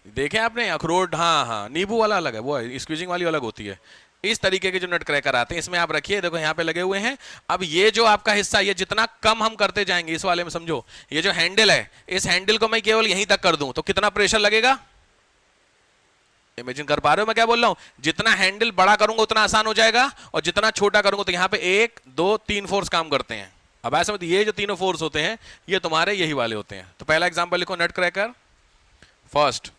देखें आपने? अखरोट, हाँ हाँ, नींबू वाला अलग है, वो है, स्क्वीजिंग वाली अलग होती है। इस तरीके के जो नट क्रैकर आते हैं, इसमें आप रखिए, देखो यहाँ पे लगे हुए हैं। अब ये जो आपका हिस्सा, ये जितना कम हम करते जाएंगे इस वाले में, समझो ये जो हैंडल है, इस हैंडल को मैं केवल यहीं तक कर दूं तो कितना प्रेशर लगेगा? इमेजिन कर पा रहे हो मैं क्या बोल रहा हूं? जितना हैंडल बड़ा करूंगा उतना आसान हो जाएगा, और जितना छोटा करूंगा, तो यहाँ पे 1 2 3 फोर्स काम करते हैं। अब ऐसा मतलब ये जो तीनों फोर्स होते हैं, ये तुम्हारे यही वाले होते हैं। तो पहला एग्जांपल लिखो, नट क्रैकर। फर्स्ट,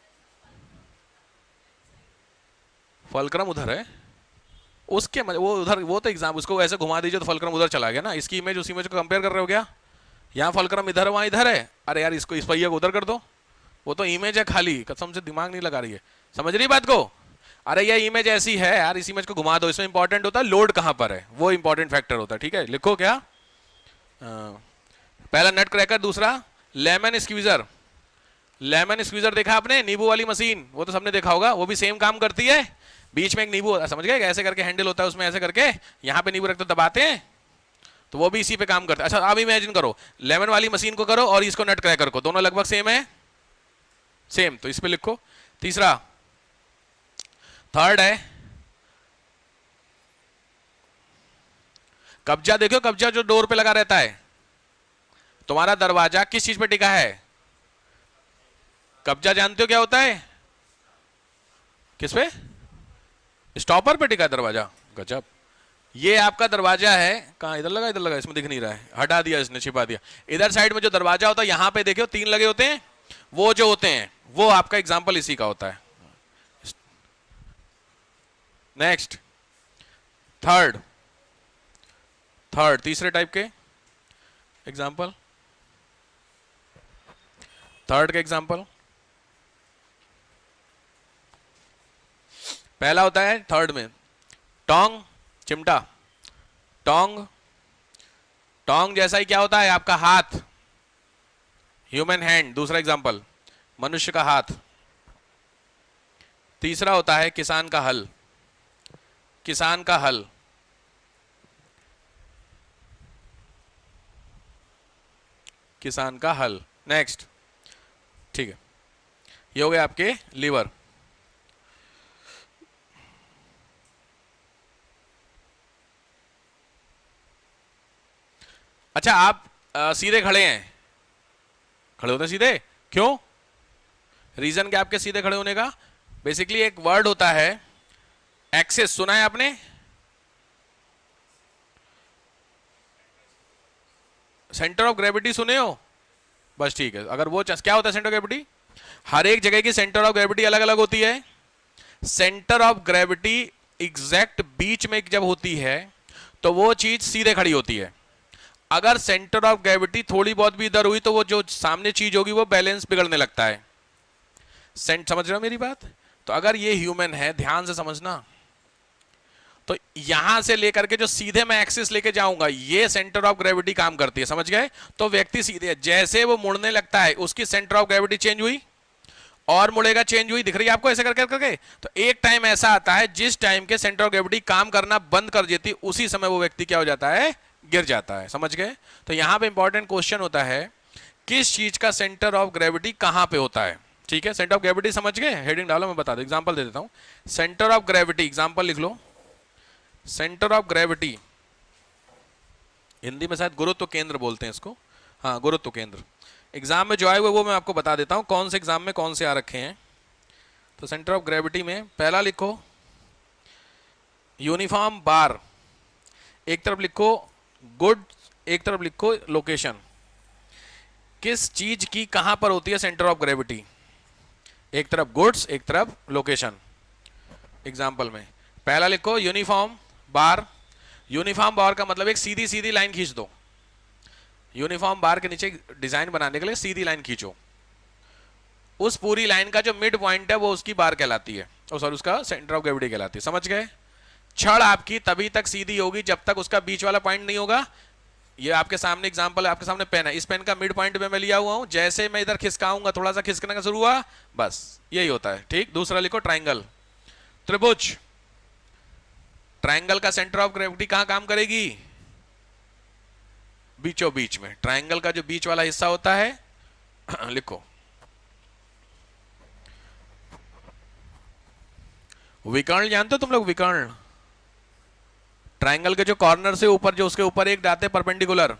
फलक्रम उधर है, उसके वो उधर, वो तो एग्जाम, उसको ऐसे घुमा दीजिए तो फलक्रम उधर चला गया ना। इसकी इमेज उस इमेज को कंपेयर कर रहे हो क्या? यहाँ फलक्रम इधर है, वहां इधर है। अरे यार, इसको, इस पहिया को उधर कर दो, वो तो इमेज है खाली, कसम से दिमाग नहीं लगा रही है, समझ रही बात को? अरे ये इमेज ऐसी है यार, इस इमेज को घुमा दो। इसमें इंपॉर्टेंट होता है लोड कहां पर है, वो इंपॉर्टेंट फैक्टर होता है, ठीक है? लिखो क्या? पहला नट क्रैकर, दूसरा लेमन स्क्वीजर। लेमन स्क्वीजर देखा आपने? नींबू वाली मशीन, वो तो सबने देखा होगा, वो भी सेम काम करती है। बीच में एक नींबू, समझ गए? ऐसे करके हैंडल होता है, उसमें ऐसे करके यहाँ पे नींबू रखते दबाते हैं, तो वो भी इसी पे काम करता है। अच्छा अब इमेजिन करो, लेमन वाली मशीन को करो और इसको नट क्रैकर को, दोनों लगभग सेम है, सेम, तो इस पे लिखो। तीसरा, थर्ड है कब्जा। देखो कब्जा जो डोर पे लगा रहता है, तुम्हारा दरवाजा किस चीज पे टिका है? कब्जा जानते हो क्या होता है? किस पे? स्टॉपर पे टिका है दरवाजा। गजब। ये आपका दरवाजा है, कहां? इधर लगा, इधर लगा, इसमें दिख नहीं रहा है, हटा दिया इसने, छिपा दिया। इधर साइड में जो दरवाजा होता है, यहां पे देखो 3 लगे होते हैं, वो जो होते हैं वो आपका एग्जाम्पल इसी का होता है। नेक्स्ट, थर्ड, तीसरे टाइप के एग्जाम्पल, थर्ड के एग्जाम्पल, पहला होता है थर्ड में टोंग, चिमटा। टोंग, टोंग जैसा ही क्या होता है आपका हाथ, ह्यूमन हैंड, दूसरा एग्जाम्पल मनुष्य का हाथ। तीसरा होता है किसान का हल, किसान का हल। किसान का हल। नेक्स्ट, ठीक है, ये हो गए आपके लीवर। अच्छा, आप सीधे खड़े हैं, खड़े होते सीधे, क्यों? रीजन क्या आपके सीधे खड़े होने का? बेसिकली एक वर्ड होता है एक्सिस, सुना है आपने? सेंटर ऑफ ग्रेविटी सुने हो? बस ठीक है। अगर वो क्या होता है सेंटर ऑफ ग्रेविटी? हर एक जगह की सेंटर ऑफ ग्रेविटी अलग अलग होती है। सेंटर ऑफ ग्रेविटी एग्जैक्ट बीच में जब होती है तो वो चीज सीधे खड़ी होती है। अगर सेंटर ऑफ ग्रेविटी थोड़ी बहुत भी इधर हुई तो वो जो सामने चीज होगी वो बैलेंस बिगड़ने लगता है। समझ रहे हो मेरी बात? तो अगर ये ह्यूमन है, ध्यान से समझना, तो यहां से लेकर के जो सीधे मैं एक्सिस लेके जाऊंगा, ये सेंटर ऑफ ग्रेविटी काम करती है, समझ गए? तो व्यक्ति सीधे, जैसे वो मुड़ने लगता है उसकी सेंटर ऑफ ग्रेविटी चेंज हुई और मुड़ेगा, चेंज हुई, दिख रही है आपको ऐसे करके करके? तो एक टाइम ऐसा आता है जिस टाइम के सेंटर ऑफ ग्रेविटी काम करना बंद कर देती, उसी समय वो व्यक्ति क्या हो जाता है? गिर जाता है। समझ गए? तो यहां पे इंपॉर्टेंट क्वेश्चन होता है किस चीज का सेंटर ऑफ ग्रेविटी कहां पे होता है। ठीक है, सेंटर ऑफ ग्रेविटी समझ गए? हेडिंग डालो, मैं बता दूं, एग्जांपल दे देता हूं। सेंटर ऑफ ग्रेविटी, एग्जांपल लिख लो। सेंटर ऑफ ग्रेविटी, हिंदी में शायद गुरुत्व केंद्र बोलते हैं इसको, हाँ गुरुत्व केंद्र। एग्जाम में जो आए हुए वो मैं आपको बता देता हूं कौन से एग्जाम में कौन से आ रखे हैं। तो सेंटर ऑफ ग्रेविटी में पहला लिखो यूनिफॉर्म बार, एक तरफ लिखो गुड, एक तरफ लिखो लोकेशन। किस चीज की कहां पर होती है सेंटर ऑफ ग्रेविटी? एक तरफ गुड्स, एक तरफ लोकेशन। एग्जाम्पल में पहला लिखो यूनिफॉर्म बार। यूनिफॉर्म बार का मतलब एक सीधी सीधी लाइन खींच दो। यूनिफॉर्म बार के नीचे डिजाइन बनाने के लिए सीधी लाइन खींचो, उस पूरी लाइन का जो मिड पॉइंट है वो उसकी बार कहलाती है, और सॉरी उसका सेंटर ऑफ ग्रेविटी कहलाती है। समझ गए? छड़ आपकी तभी तक सीधी होगी जब तक उसका बीच वाला पॉइंट नहीं होगा। ये आपके सामने एग्जांपल है, आपके सामने पेन है, इस पेन का मिड पॉइंट में मैं लिया हुआ हूं, जैसे मैं इधर खिसकाऊंगा थोड़ा सा खिसकने का शुरू हुआ, बस यही होता है। ठीक, दूसरा लिखो ट्राइंगल, त्रिभुज। ट्राइंगल का सेंटर ऑफ ग्रेविटी कहां काम करेगी? बीचों बीच में। ट्राइंगल का जो बीच वाला हिस्सा होता है लिखो विकर्ण। जानते हो तुम लोग विकर्ण? ट्राइंगल के जो कॉर्नर से ऊपर, जो उसके ऊपर एक डालते परपेंडिकुलर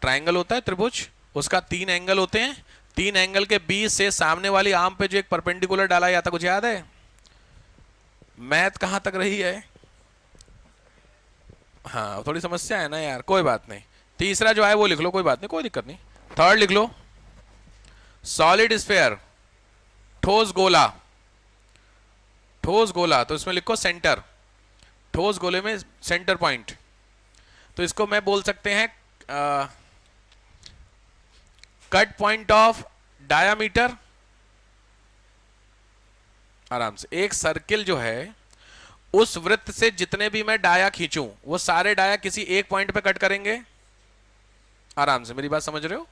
ट्राइंगल होता है, त्रिभुज, उसका 3 एंगल होते हैं। 3 एंगल के बीच से सामने वाली आर्म पे जो एक परपेंडिकुलर डाला जाता, कुछ याद है? मैथ कहां तक रही है? हाँ, थोड़ी समस्या है ना यार, कोई बात नहीं। तीसरा जो है वो लिख लो, कोई बात नहीं, कोई दिक्कत नहीं। थर्ड लिख लो सॉलिड स्फेयर, ठोस गोला। ठोस गोला, तो इसमें लिखो सेंटर, ठोस गोले में सेंटर पॉइंट। तो इसको मैं बोल सकते हैं कट पॉइंट ऑफ डायामीटर। आराम से, एक सर्किल जो है उस वृत्त से जितने भी मैं डाया खींचूं वो सारे डाया किसी एक पॉइंट पे कट करेंगे। आराम से, मेरी बात समझ रहे हो?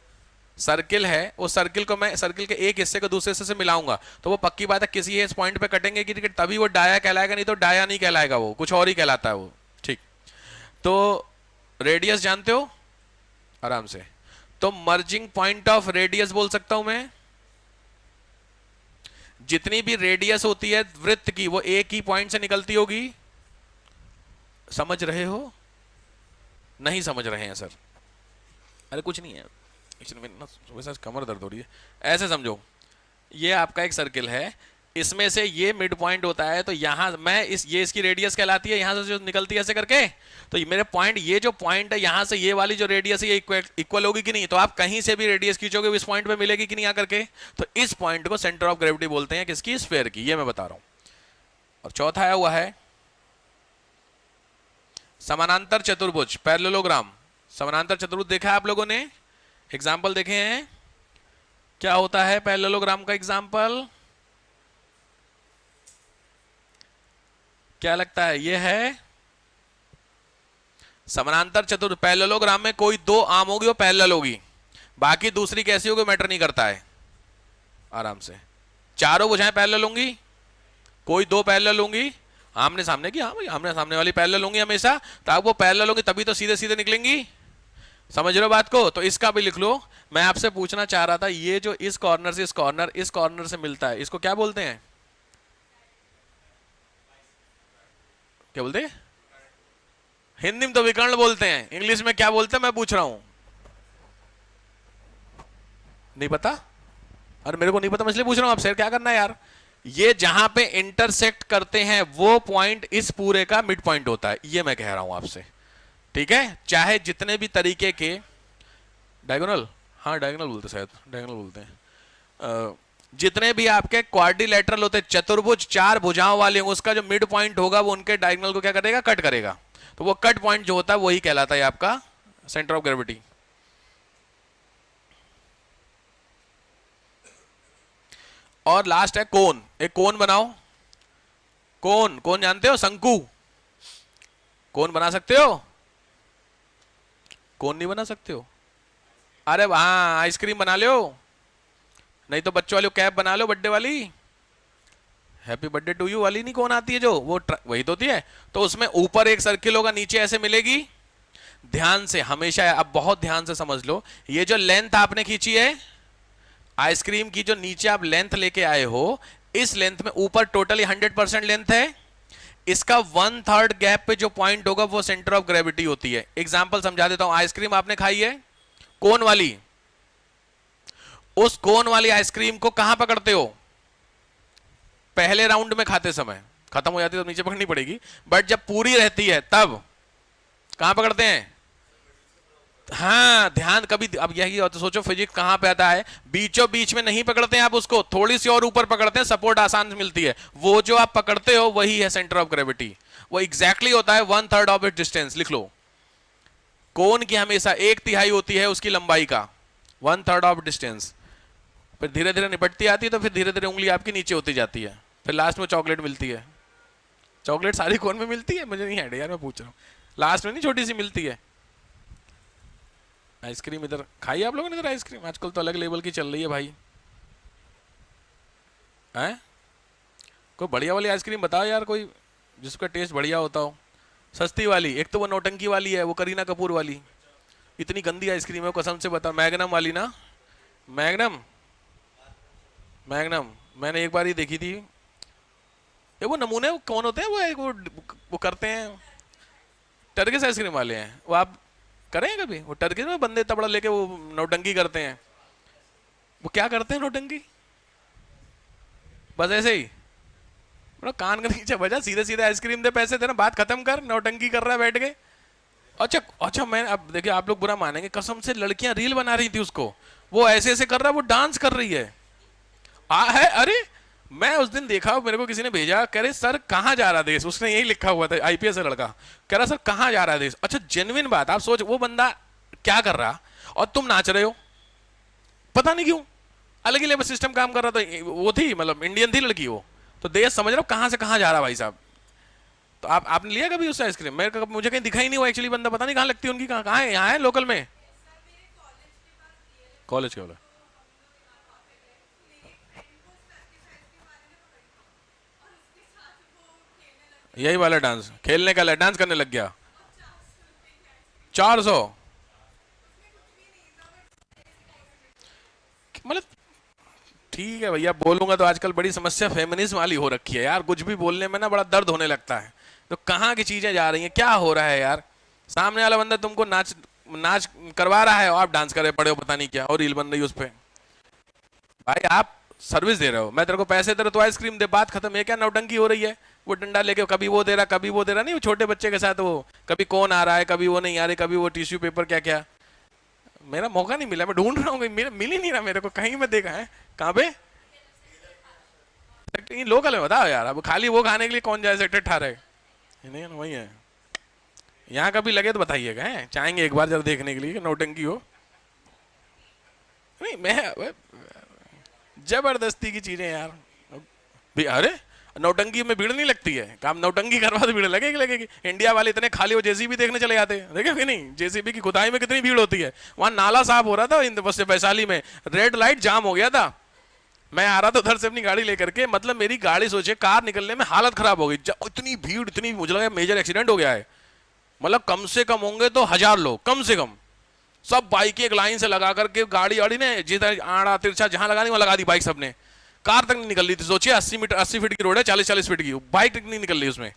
सर्किल है, उस सर्किल को मैं, सर्किल के एक हिस्से को दूसरे हिस्से से मिलाऊंगा तो वो पक्की बात है किसी इस पॉइंट पे कटेंगे कि तभी वो डाया कहलाएगा, नहीं तो डाया नहीं कहलाएगा, वो कुछ और ही कहलाता है वो। ठीक, तो रेडियस जानते हो? आराम से, तो मर्जिंग पॉइंट ऑफ रेडियस बोल सकता हूं मैं। जितनी भी रेडियस होती है वृत्त की वो एक ही पॉइंट से निकलती होगी। समझ रहे हो? नहीं समझ रहे हैं सर? अरे कुछ नहीं है, एक्चुअली मेरी ना सुबह से कमर दर्द हो रही है। ऐसे समझो, ये आपका एक सर्किल है, इसमें से ये मिड पॉइंट होता है, तो यहां मैं ये इसकी रेडियस कहलाती है, यहां से जो निकलती है ऐसे करके, तो ये मेरे पॉइंट, ये जो पॉइंट है यहां से ये वाली जो रेडियस है ये इक्वल होगी कि नहीं? तो आप कहीं से भी रेडियस खींचोगे इस पॉइंट पे मिलेगी कि नहीं आकर के? तो इस पॉइंट को सेंटर ऑफ ग्रेविटी बोलते हैं, किसकी? स्फीयर की। ये मैं बता रहा हूं। और चौथा आया हुआ है समानांतर चतुर्भुज, पैरेललोग्राम। समानांतर चतुर्भुज देखा है आप लोगों ने? एग्जाम्पल देखे हैं? क्या होता है पैरेललोग्राम का एग्जाम्पल? क्या लगता है? ये है समानांतर चतुर्भुज। पैरेललोग्राम में कोई दो आर्म होगी वो पैरेलल होगी, बाकी दूसरी कैसी होगी मैटर नहीं करता है। आराम से चारों भुजाएं पैरेलल होंगी, कोई दो पैरेलल होंगी, आमने सामने की, हाँ भाई आमने सामने वाली पैरेलल होंगी हमेशा, तो आप वो पैरेलल होंगी तभी तो सीधे सीधे निकलेंगी। समझ रहे हो बात को? तो इसका भी लिख लो। मैं आपसे पूछना चाह रहा था, ये जो इस कॉर्नर से इस कॉर्नर से मिलता है, इसको क्या बोलते हैं? क्या बोलते हैं? हिंदी में तो विकर्ण बोलते हैं, इंग्लिश में क्या बोलते हैं मैं पूछ रहा हूं। नहीं पता? अरे मेरे को नहीं पता, मैं इसलिए पूछ रहा हूं आपसे, क्या करना है यार। ये जहां पे इंटरसेक्ट करते हैं वो पॉइंट इस पूरे का मिड पॉइंट होता है, ये मैं कह रहा हूं आपसे। ठीक है? चाहे जितने भी तरीके के डायगोनल, हाँ डायगोनल बोलते, शायद डायगोनल बोलते हैं, जितने भी आपके क्वाड्रिलेटरल होते हैं, चतुर्भुज चार भुजाओं वाले, उसका जो मिड पॉइंट होगा वो उनके डायगोनल को क्या करेगा? कट करेगा। तो वो कट पॉइंट जो होता है वही कहलाता है आपका सेंटर ऑफ ग्रेविटी। और लास्ट है कोन। एक कोन बनाओ। कोन, कोन जानते हो? शंकु। कोन बना सकते हो? कोन नहीं बना सकते हो? अरे हाँ, आइसक्रीम बना लो, नहीं तो बच्चों वाली कैप बना लो, बर्थडे वाली, हैप्पी बर्थडे टू यू वाली नहीं कौन आती है जो, वो वही तो होती है। तो उसमें ऊपर एक सर्किल होगा, नीचे ऐसे मिलेगी। ध्यान से हमेशा, अब बहुत ध्यान से समझ लो, ये जो लेंथ आपने खींची है आइसक्रीम की, जो नीचे आप लेंथ लेके आए हो, इस लेंथ में ऊपर टोटली 100% लेंथ है, इसका 1/3 गैप पे जो पॉइंट होगा वो सेंटर ऑफ ग्रेविटी होती है। एग्जांपल समझा देता हूं। आइसक्रीम आपने खाई है कोन वाली, उस कोन वाली आइसक्रीम को कहां पकड़ते हो? पहले राउंड में खाते समय, खत्म हो जाती है तो नीचे पकड़नी पड़ेगी, बट जब पूरी रहती है तब कहां पकड़ते हैं? हाँ ध्यान, कभी अब यही तो सोचो फिजिक्स कहां पे आता है, बीचों बीच में नहीं पकड़ते हैं आप उसको, थोड़ी सी और ऊपर पकड़ते हैं, सपोर्ट आसान मिलती है, वो जो आप पकड़ते हो वही है सेंटर ऑफ ग्रेविटी। वो एग्जैक्टली होता है 1/3 ऑफ इट डिस्टेंस। लिख लो, कोन की हमेशा 1/3 होती है उसकी लंबाई का, 1/3 ऑफ डिस्टेंस। फिर धीरे धीरे निपटती आती है, तो फिर धीरे धीरे उंगली आपकी नीचे होती जाती है, फिर लास्ट में चॉकलेट मिलती है। चॉकलेट सारी कोन में मिलती है? मुझे नहीं आइडिया यार, मैं पूछ रहा हूँ। लास्ट में नहीं छोटी सी मिलती है आइसक्रीम? इधर खाई आप लोगों ने इधर आइसक्रीम? आजकल तो अलग लेवल की चल रही है भाई। हैं? कोई बढ़िया वाली आइसक्रीम बताओ यार, कोई जिसका टेस्ट बढ़िया होता हो। सस्ती वाली? एक तो वो नौटंकी वाली है, वो करीना कपूर वाली, इतनी गंदी आइसक्रीम है कसम से बता। मैग्नम वाली ना, मैग्नम, मैग्नम मैंने एक बार ही देखी थी। ये वो नमूने कौन होते हैं, वो करते हैं, टर्किश आइसक्रीम वाले हैं वो। आप करें कभी? वो टर्किश में बंदे तबड़ा लेके वो नौटंकी करते हैं। वो क्या करते हैं नौटंकी? बस ऐसे ही कान के नीचे बजा, सीधे सीधे आइसक्रीम दे, पैसे देना, बात खत्म कर, नौटंकी कर रहा है बैठ के। अच्छा अच्छा, मैं अब देखिए आप लोग बुरा मानेंगे, कसम से लड़कियां रील बना रही थी उसको, वो ऐसे ऐसे कर रहा है, वो डांस कर रही है। है, अरे मैं उस दिन देखा, मेरे को किसी ने भेजा, कह रहे सर कहाँ जा रहा देश, उसने यही लिखा हुआ था, आईपीएस है लड़का, कह रहा सर कहाँ जा रहा है देश। अच्छा जेन्युइन बात, आप सोच वो बंदा क्या कर रहा और तुम नाच रहे हो, पता नहीं क्यों। अलग ही लेवल सिस्टम काम कर रहा था, वो थी मतलब इंडियन थी लड़की वो, तो देश समझ रहा हो कहाँ से कहाँ जा रहा भाई साहब। तो आपने लिया कभी उससे आइसक्रीम? मेरे मुझे कहीं दिखाई नहीं हुआ एक्चुअली, बंदा पता नहीं कहाँ लगती है उनकी, कहाँ है, यहाँ है लोकल में? कॉलेज के वाला? यही वाला डांस खेलने का, डांस करने लग गया। 400? मतलब ठीक है भैया, बोलूंगा तो आजकल बड़ी समस्या फेमिनिज्म वाली हो रखी है यार, कुछ भी बोलने में ना बड़ा दर्द होने लगता है। तो कहाँ की चीजें जा रही हैं, क्या हो रहा है यार। सामने वाला बंदा तुमको नाच नाच करवा रहा है और आप डांस कर रहे पड़े हो पता नहीं क्या, और रील बन रही है उस पर। भाई आप सर्विस दे रहे हो, मैं तेरे को पैसे दे रहा हूं तो आइसक्रीम दे, बात खत्म है। क्या नौटंकी हो रही है? वो डंडा लेके कभी वो दे रहा कभी वो दे रहा, नहीं वो छोटे बच्चे के साथ वो कभी कौन आ रहा है कभी वो नहीं आ रही, कभी वो टिश्यू पेपर क्या क्या। मेरा मौका नहीं मिला, मैं ढूंढ रहा हूँ, मेरा मिल ही नहीं रहा मेरे को, कहीं मैं देखा है कहाँ पे लोकल है बताओ यार। अब खाली वो खाने के लिए कौन जाए सेक्टर 18? नहीं वही है। यहाँ कभी लगे तो बताइएगा, हैं चाहेंगे एक बार जब देखने के लिए नौटंकी हो। नहीं मैं जबरदस्ती की चीजें यार अरे नौटंकी में भीड़ नहीं लगती है, काम नौटंकी करवा तो भीड़ लगेगी लगेगी। इंडिया वाले इतने खाली वो जेसीबी देखने चले जाते हैं, देखे कि नहीं जेसीबी की खुदाई में कितनी भीड़ होती है। वहां नाला साफ हो रहा था वैशाली में, रेड लाइट जाम हो गया था, मैं आ रहा था उधर से अपनी गाड़ी लेकर के, मतलब मेरी गाड़ी सोचे कार निकलने में हालत खराब हो गई, इतनी भीड़, इतनी मुझे लगा मेजर एक्सीडेंट हो गया है। मतलब कम से कम होंगे तो 1000 लोग कम से कम, सब बाइक एक लाइन से लगा करके, गाड़ी वाड़ी ने जिधर आड़ा तिरछा जहां लगानी वहां लगा दी बाइक सबने, कार तक नहीं निकल रही थी। सोचिए 80 फीट की रोड है, 40 फीट की, बाइक तक नहीं निकल रही उसमें,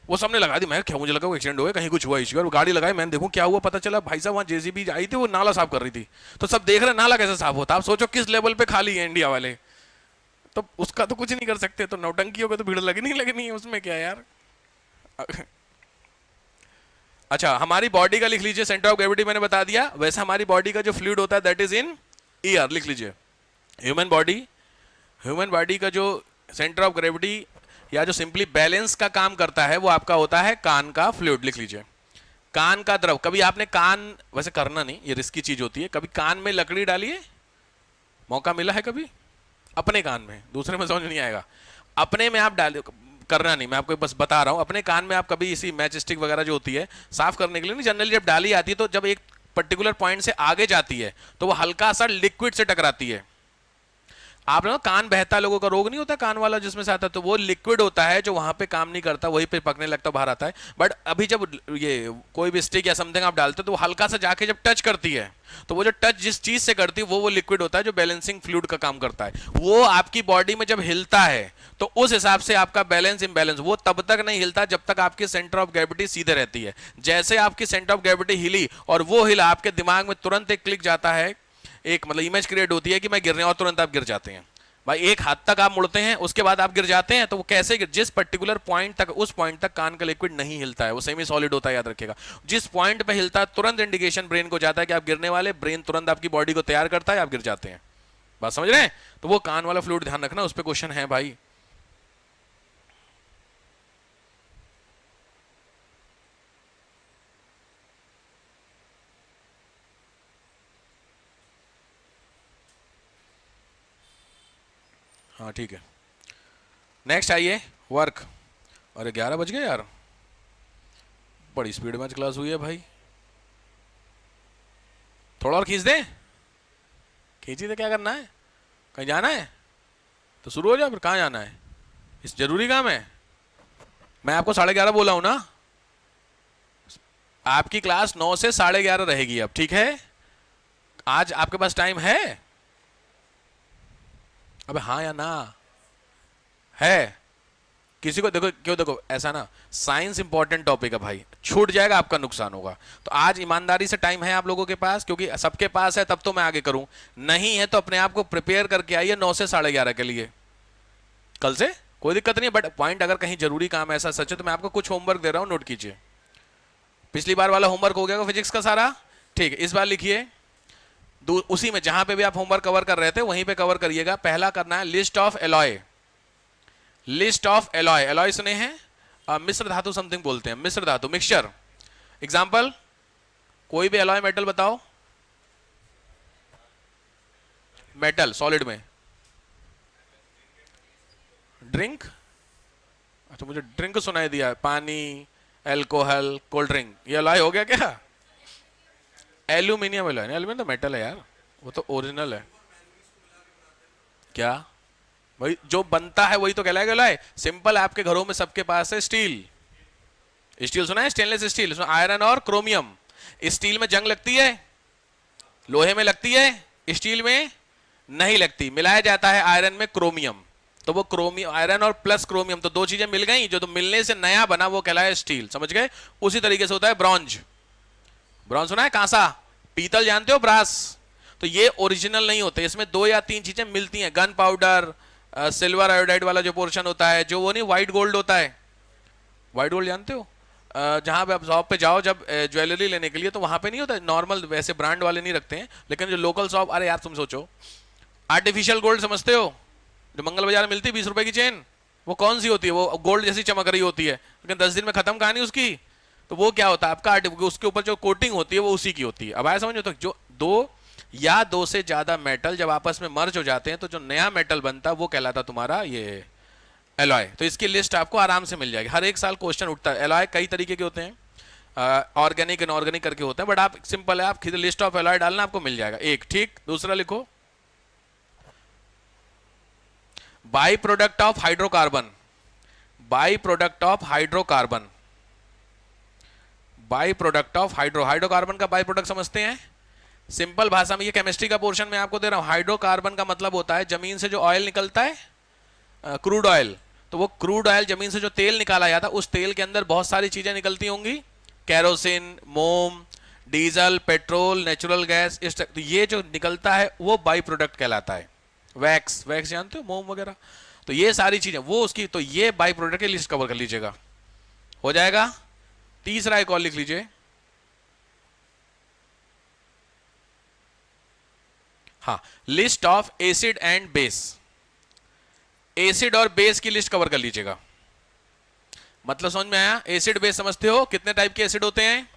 वो सबने लगा दी। मैं क्या, मुझे लगा वो एक्सीडेंट हो गया, कहीं कुछ हुआ इश्यू, और गाड़ी लगाई, मैंने देखूं क्या हुआ, पता चला भाई साहब वहां जेसीबी आई थी, वो नाला साफ कर रही थी। तो सब देख रहे नाला कैसे साफ होता, आप सोचो किस लेवल पे खाली है इंडिया वाले, तो उसका तो कुछ नहीं कर सकते। तो नौटंकियों को तो भीड़ लगनी है, उसमें क्या यार। अच्छा हमारी बॉडी का लिख लीजिए, सेंटर ऑफ ग्रेविटी मैंने बता दिया। वैसे हमारी बॉडी का जो फ्लूइड होता है दैट इज इन ईयर, लिख लीजिए। ह्यूमन बॉडी का जो सेंटर ऑफ ग्रेविटी या जो सिंपली बैलेंस का काम करता है वो आपका होता है कान का फ्लूइड, लिख लीजिए। कान का द्रव, कभी आपने कान, वैसे करना नहीं ये रिस्की चीज होती है, कभी कान में लकड़ी डाली है, मौका मिला है कभी? अपने कान में, दूसरे में समझ नहीं आएगा, अपने में आप डाल, करना नहीं, मैं आपको बस बता रहा हूं। अपने कान में आप कभी इसी मैच स्टिक वगैरह जो होती है साफ करने के लिए नहीं, जनरली जब डाली आती है तो जब एक पर्टिकुलर पॉइंट से आगे जाती है तो वो हल्का सा लिक्विड से टकराती है। आप लोग कान बहता लोगों का रोग नहीं होता कान वाला जिसमें से आता है, तो वो लिक्विड होता है जो वहां पे काम नहीं करता, वहीं पे पकने लगता बाहर आता है। बट अभी जब ये कोई भी स्टिक या समथिंग आप डालते हो तो वो हल्का सा जाके जब टच करती है तो वो जो टच जिस चीज से करती है वो लिक्विड होता है जो बैलेंसिंग फ्लूइड का काम करता है। वो आपकी बॉडी में जब हिलता है तो उस हिसाब से आपका बैलेंस इम्बैलेंस, वो तब तक नहीं हिलता जब तक आपकी सेंटर ऑफ ग्रेविटी सीधे रहती है। जैसे आपकी सेंटर ऑफ ग्रेविटी हिली और वो हिला, आपके दिमाग में तुरंत एक क्लिक जाता है, एक मतलब इमेज क्रिएट होती है कि मैं गिर रहा हूं, और तुरंत आप गिर जाते हैं। भाई एक हाथ तक आप मुड़ते हैं उसके बाद आप गिर जाते हैं, तो वो कैसे गिर, जिस पर्टिकुलर पॉइंट तक, उस पॉइंट तक कान का लिक्विड नहीं हिलता है, वो सेमी सॉलिड होता है, याद रखिएगा। जिस पॉइंट पे हिलता है तुरंत इंडिकेशन ब्रेन को जाता है कि आप गिरने वाले, ब्रेन तुरंत आपकी बॉडी को तैयार करता है, आप गिर जाते हैं। बात समझ रहे हैं? तो वो कान वाला फ्लूइड ध्यान रखना, उस पर क्वेश्चन है भाई। हाँ ठीक है, नेक्स्ट आइए वर्क। अरे 11 बज गए यार, बड़ी स्पीड में आज क्लास हुई है भाई। थोड़ा और खींच दें, खींची तो क्या करना है, कहीं जाना है तो शुरू हो जाए, फिर कहाँ जाना है, इस जरूरी काम है। मैं आपको 11:30 बोला हूं ना, आपकी क्लास 9 से 11:30 रहेगी अब, ठीक है? आज आपके पास टाइम है? अबे हाँ या ना है? किसी को देखो, क्यों देखो ऐसा ना, साइंस इंपॉर्टेंट टॉपिक है भाई, छूट जाएगा आपका नुकसान होगा। तो आज ईमानदारी से टाइम है आप लोगों के पास, क्योंकि सबके पास है तब तो मैं आगे करूं, नहीं है तो अपने आप को प्रिपेयर करके आइए 9 से 11:30 के लिए, कल से कोई दिक्कत नहीं है। बट पॉइंट अगर कहीं जरूरी काम ऐसा सच है तो मैं आपको कुछ होमवर्क दे रहा हूं, नोट कीजिए। पिछली बार वाला होमवर्क हो गया फिजिक्स का सारा, ठीक है? इस बार लिखिए, उसी में जहां पे भी आप होमवर्क कवर कर रहे थे वहीं पे कवर करिएगा। पहला करना है list of alloy, list of alloy. Alloy सुने हैं? मिश्र धातु समथिंग बोलते हैं, मिश्र धातु, मिक्सचर। एग्जाम्पल, कोई भी एलॉय मेटल बताओ, मेटल सॉलिड में। ड्रिंक, अच्छा मुझे ड्रिंक सुनाई दिया, पानी, एल्कोहल, कोल्ड ड्रिंक, ये एलॉय हो गया क्या? एल्यूमिनियम एलॉय, एल्यूमिनियम तो मेटल है यार, वो तो ओरिजिनल है। क्या वही जो बनता है वही तो कहलाएगा एलॉय। सिंपल, आपके घरों में सबके पास है स्टील, स्टील सुना है, स्टेनलेस स्टील, उसमें आयरन और क्रोमियम। स्टील में जंग लगती है, लोहे में लगती है, स्टील में नहीं लगती, मिलाया जाता है आयरन में क्रोमियम, तो वो क्रोमियम, आयरन और प्लस क्रोमियम, तो दो चीजें मिल गई, जो तो मिलने से नया बना वो कहलाया स्टील, समझ गए? उसी तरीके से होता है ब्रॉन्ज। ब्रॉन्ज सुना है? कांसा, पीतल जानते हो, ब्रास, तो ये ओरिजिनल नहीं होते, इसमें 2 या 3 चीजें मिलती हैं, गन पाउडर, सिल्वर आयोडाइड वाला जो पोर्शन होता है, जो वो नहीं व्हाइट गोल्ड होता है, व्हाइट गोल्ड जानते हो, जहां पे आप शॉप पे जाओ जब ज्वेलरी लेने के लिए, तो वहां पे नहीं होता नॉर्मल, वैसे ब्रांड वाले नहीं रखते हैं, लेकिन जो लोकल शॉप, अरे यार तुम सोचो आर्टिफिशियल गोल्ड समझते हो, जो मंगल बाजार में मिलती है 20 रुपए की चेन, वो कौन सी होती है, वो गोल्ड जैसी चमक रही होती है, लेकिन 10 दिन में खत्म कहानी उसकी। तो वो क्या होता है आपका, उसके ऊपर जो कोटिंग होती है वो उसी की होती है। अब आया समझो, तो जो 2 या 2 से ज्यादा मेटल जब आपस में मर्ज हो जाते हैं तो जो नया मेटल बनता है वो कहलाता तुम्हारा ये एलॉय। तो इसकी लिस्ट आपको आराम से मिल जाएगी, हर एक साल क्वेश्चन उठता है। एलॉय कई तरीके के होते हैं, ऑर्गेनिक इनऑर्गेनिक करके होते हैं, बट आप सिंपल है, आप लिस्ट ऑफ एलॉय डालना आपको मिल जाएगा एक, ठीक। दूसरा लिखो by product of hydrocarbon, by product of hydrocarbon, by product of hydrocarbon का बाई प्रोडक्ट समझते हैं सिंपल भाषा में, ये केमिस्ट्री का पोर्शन मैं आपको दे रहा हूं। हाइड्रोकार्बन का मतलब होता है जमीन से जो ऑयल निकलता है, क्रूड ऑयल, तो वो क्रूड ऑयल जमीन से जो तेल निकाला जाता है, उस तेल के अंदर बहुत सारी चीजें निकलती होंगी, कैरोसिन, मोम, डीजल, पेट्रोल, नेचुरल गैस, तो ये जो निकलता है वो बाई प्रोडक्ट कहलाता है। वैक्स, वैक्स जानते हो, मोम वगैरह, तो ये सारी चीजें वो उसकी, तो ये बाई प्रोडक्ट की लिस्ट कवर कर लीजिएगा, हो जाएगा। तीसरा एक और लिख लीजिए, हाँ, list of acid and base, acid और बेस की लिस्ट कवर कर लीजिएगा। मतलब समझ में आया, एसिड बेस समझते हो, कितने टाइप के एसिड होते हैं,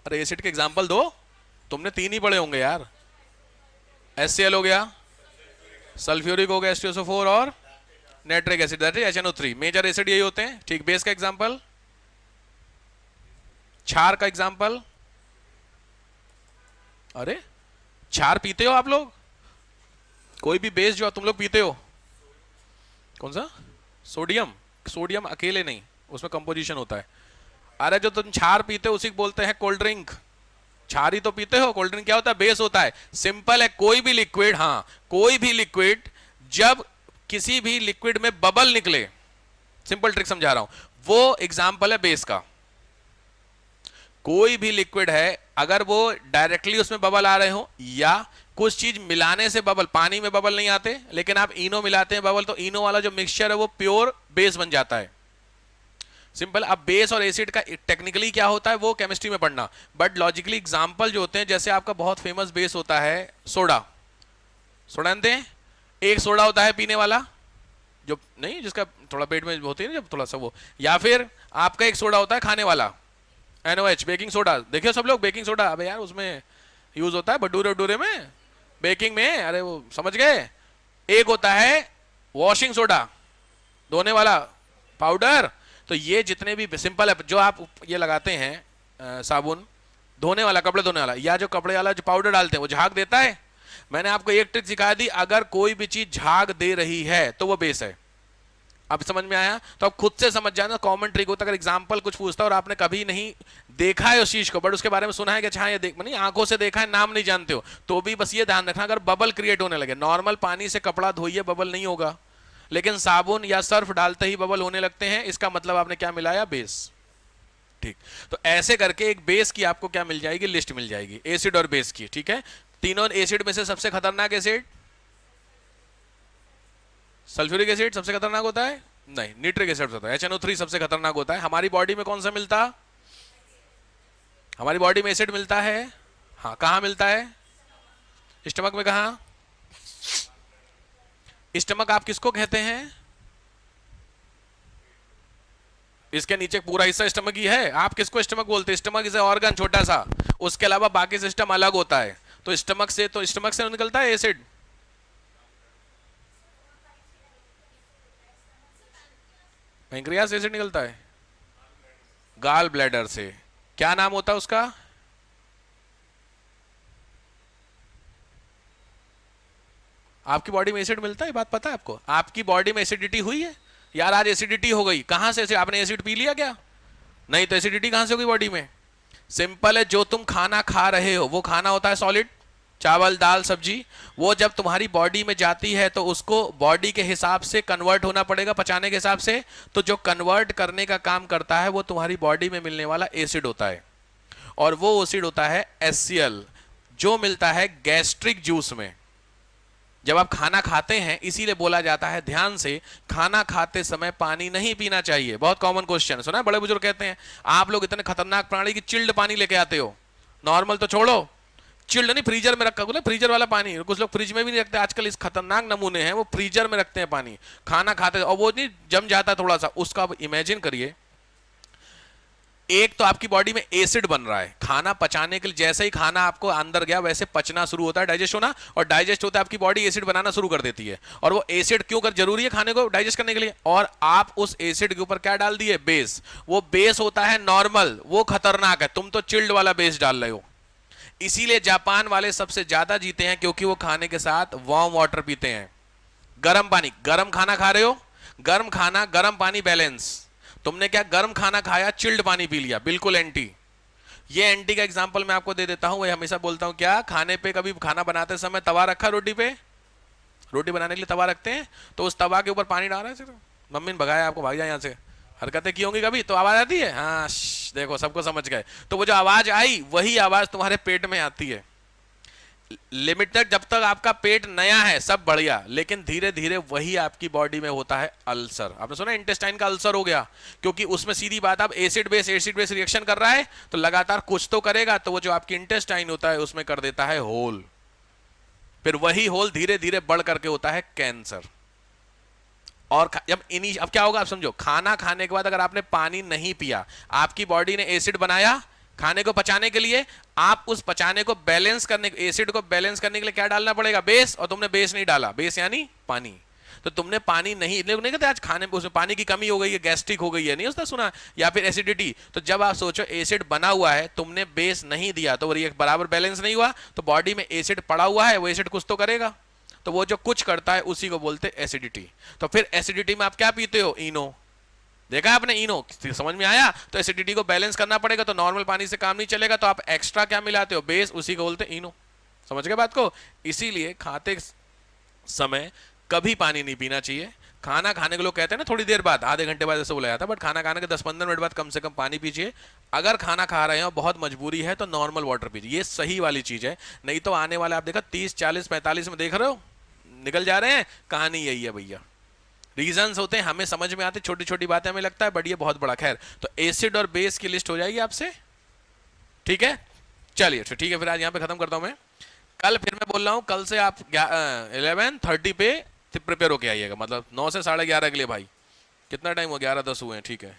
अरे एसिड के एग्जांपल दो, तुमने 3 ही पढ़े होंगे यार, HCl हो गया, सल्फ्यूरिक हो गया H2SO4, और nitric acid that is HNO3, major acid यही होते हैं, ठीक। बेस का एग्जांपल, क्षार का एग्जांपल, अरे क्षार पीते हो आप लोग, कोई भी बेस जो तुम लोग पीते हो, कौन सा, सोडियम, सोडियम अकेले नहीं, उसमें कंपोजिशन होता है। अरे जो तुम क्षार पीते हो उसी को बोलते हैं कोल्ड ड्रिंक, क्षार ही तो पीते हो, कोल्ड ड्रिंक क्या होता है, बेस होता है। सिंपल है, कोई भी लिक्विड, हाँ कोई भी लिक्विड, जब किसी भी लिक्विड में बबल निकले, सिंपल ट्रिक समझा रहा हूं, वो एग्जाम्पल है बेस का। कोई भी लिक्विड है, अगर वो डायरेक्टली उसमें बबल आ रहे हो या कुछ चीज मिलाने से बबल, पानी में बबल नहीं आते, लेकिन आप इनो मिलाते हैं बबल, तो इनो वाला जो मिक्सचर है वो प्योर बेस बन जाता है। सिंपल। अब बेस और एसिड का टेक्निकली क्या होता है वो केमिस्ट्री में पढ़ना, बट लॉजिकली एग्जांपल जो होते हैं, जैसे आपका बहुत फेमस बेस होता है सोडा, सोडा जानते हैं, एक सोडा होता है पीने वाला, जो नहीं जिसका थोड़ा पेट में होती है ना जब थोड़ा सा वो, या फिर आपका एक सोडा होता है खाने वाला NOH, बेकिंग सोडा, देखिए सब लोग बेकिंग सोडा, अबे यार उसमें यूज होता है भटूरे वटूरे में, बेकिंग में, अरे वो समझ गए। एक होता है वॉशिंग सोडा, धोने वाला पाउडर। तो ये जितने भी सिंपल है, जो आप ये लगाते हैं साबुन, धोने वाला, कपड़े धोने वाला, या जो कपड़े वाला जो पाउडर डालते हैं वो झाग देता है। मैंने आपको एक ट्रिक सिखा दी, अगर कोई भी चीज झाग दे रही है तो वो बेस है। अब समझ में आया, तो आप खुद से समझ जाना, कॉमन ट्रिक होता है। अगर एग्जांपल कुछ पूछता है और आपने कभी नहीं देखा है उस चीज को, बट उसके बारे में सुना है कि अच्छा ये देख, नहीं आंखों से देखा है, नाम नहीं जानते हो, तो भी बस ये ध्यान रखना, अगर बबल क्रिएट होने लगे, नॉर्मल पानी से कपड़ा धोइए बबल नहीं होगा, लेकिन साबुन या सर्फ डालते ही बबल होने लगते हैं, इसका मतलब आपने क्या मिलाया, बेस। ठीक, तो ऐसे करके एक बेस की आपको क्या मिल जाएगी, लिस्ट मिल जाएगी, एसिड और बेस की। ठीक है, तीनों एसिड में से सबसे खतरनाक एसिड सल्फ्यूरिक एसिड सबसे खतरनाक होता है, नहीं निट्रिक एसिड होता है, HNO3 सबसे खतरनाक होता है। हमारी बॉडी में कौन सा मिलता, हमारी बॉडी में एसिड मिलता है, हाँ कहां मिलता है, स्टमक में। कहां, स्टमक आप किसको कहते हैं, इसके नीचे पूरा हिस्सा स्टमक ही है, आप किसको स्टमक बोलते हैं, स्टमक इज ऑर्गन छोटा सा, उसके अलावा बाकी सिस्टम अलग होता है। तो स्टमक से निकलता है एसिड, पैंक्रियास से एसिड निकलता है, गाल ब्लैडर से, क्या नाम होता है उसका, आपकी बॉडी में एसिड मिलता है, बात पता है आपको, आपकी बॉडी में एसिडिटी हुई है यार, आज एसिडिटी हो गई, कहां से, आपने एसिड पी लिया क्या, नहीं, तो एसिडिटी कहां से होगी बॉडी में, सिंपल है, जो तुम खाना खा रहे हो वो खाना होता है सॉलिड, चावल दाल सब्जी, वो जब तुम्हारी बॉडी में जाती है तो उसको बॉडी के हिसाब से कन्वर्ट होना पड़ेगा, पचाने के हिसाब से, तो जो कन्वर्ट करने का काम करता है वो तुम्हारी बॉडी में मिलने वाला एसिड होता है। और वो एसिड होता है HCl, जो मिलता है गैस्ट्रिक जूस में जब आप खाना खाते हैं। इसीलिए बोला जाता है ध्यान से, खाना खाते समय पानी नहीं पीना चाहिए। बहुत कॉमन क्वेश्चन सुना है, बड़े बुजुर्ग कहते हैं आप लोग इतने खतरनाक प्राणी की चिल्ड पानी लेके आते हो, नॉर्मल तो छोड़ो, चिल्ड नहीं फ्रीजर में रखा, बोले फ्रीजर वाला पानी, कुछ लोग फ्रिज में भी नहीं रखते आजकल, इस खतरनाक नमूने हैं वो फ्रीजर में रखते हैं पानी खाना खाते, और वो नहीं जम जाता थोड़ा सा उसका। आप इमेजिन करिए, एक तो आपकी बॉडी में एसिड बन रहा है खाना पचाने के लिए, जैसे ही खाना आपको अंदर गया वैसे पचना शुरू होता है, डाइजेस्ट होना, और डाइजेस्ट होता है आपकी बॉडी एसिड बनाना शुरू कर देती है। और वो एसिड क्यों कर जरूरी है खाने को डाइजेस्ट करने के लिए, और आप उस एसिड के ऊपर क्या डाल दिए, बेस। वो बेस होता है नॉर्मल, वो खतरनाक है, तुम तो चिल्ड वाला बेस डाल रहे हो। इसीलिए जापान वाले सबसे ज्यादा जीते हैं, क्योंकि वो खाने के साथ वार्म वाटर पीते हैं, गर्म पानी। गर्म खाना खा रहे हो, गर्म खाना गर्म पानी बैलेंस, तुमने क्या गर्म खाना खाया चिल्ड पानी पी लिया, बिल्कुल एंटी। ये एंटी का एग्जांपल मैं आपको दे देता हूं, वही हमेशा बोलता हूं, क्या खाने पे कभी खाना बनाते समय तवा रखा रोटी पे, रोटी बनाने के लिए तवा रखते हैं, तो उस तवा के ऊपर पानी डाल रहे हैं, मम्मी ने भगाया आपको, भाग जाए यहाँ से, हरकतें की होंगी कभी, तो आवाज आती है, हाँ देखो सबको समझ गए। तो वो जो आवाज आई वही आवाज तुम्हारे पेट में आती है। लिमिट तक जब तक आपका पेट नया है सब बढ़िया, लेकिन धीरे धीरे वही आपकी बॉडी में होता है अल्सर। आपने सुना इंटेस्टाइन का अल्सर हो गया, क्योंकि उसमें सीधी बात, आप एसिड बेस रिएक्शन कर रहा है तो लगातार कुछ तो करेगा, तो वो जो आपकी इंटेस्टाइन होता है उसमें कर देता है होल, फिर वही होल धीरे धीरे बढ़ करके होता है कैंसर। और जब अब क्या होगा आप समझो, खाना खाने के बाद अगर आपने पानी नहीं पिया, आपकी बॉडी ने एसिड बनाया खाने को पचाने के लिए, आप उस पचाने को बैलेंस करने, एसिड को बैलेंस करने के लिए क्या डालना पड़ेगा, बेस, और तुमने बेस नहीं डाला, बेस यानी पानी। तो तुमने पानी नहीं कहते आज खाने में उसमें पानी की कमी हो गई है, गैस्ट्रिक हो गई है, नहीं उसने सुना, या फिर एसिडिटी। तो जब आप सोचो एसिड बना हुआ है, तुमने बेस नहीं दिया, तो वो बराबर बैलेंस नहीं हुआ, तो बॉडी में एसिड पड़ा हुआ है, वो एसिड कुछ तो करेगा, तो वो जो कुछ करता है उसी को बोलते एसिडिटी। तो फिर एसिडिटी में आप क्या पीते हो, इनो, देखा आपने इनो, समझ में आया। तो एसिडिटी को बैलेंस करना पड़ेगा, तो नॉर्मल पानी से काम नहीं चलेगा, तो आप एक्स्ट्रा क्या मिलाते हो, बेस, उसी को बोलते इनो। समझ गए बात को। इसीलिए खाते समय कभी पानी नहीं पीना चाहिए। खाना खाने के लोग कहते हैं ना थोड़ी देर बाद, आधे घंटे बाद ऐसे बोला जाता है, बट खाना खाने के 10-15 मिनट बाद कम से कम पानी पीजिए। अगर खाना खा रहे हो बहुत मजबूरी है तो नॉर्मल वाटर पीजिए, ये सही वाली चीज है। नहीं तो आने वाले आप देखा 30, 40, 45 में देख रहे हो निकल जा रहे हैं, कहानी यही है भैया। रीजंस होते हैं हमें समझ में आते, छोटी छोटी बातें हमें लगता है बट ये बहुत बड़ा। खैर, तो एसिड और बेस की लिस्ट हो जाएगी आपसे, ठीक है। चलिए ठीक है, फिर आज यहाँ पे खत्म करता हूं मैं। कल फिर मैं बोल रहा हूँ, कल से आप 11:30 पे प्रिपेयर होके आइएगा, मतलब 9 से 11:30 के लिए। भाई कितना टाइम हो, 11:10 हुए हैं, ठीक है।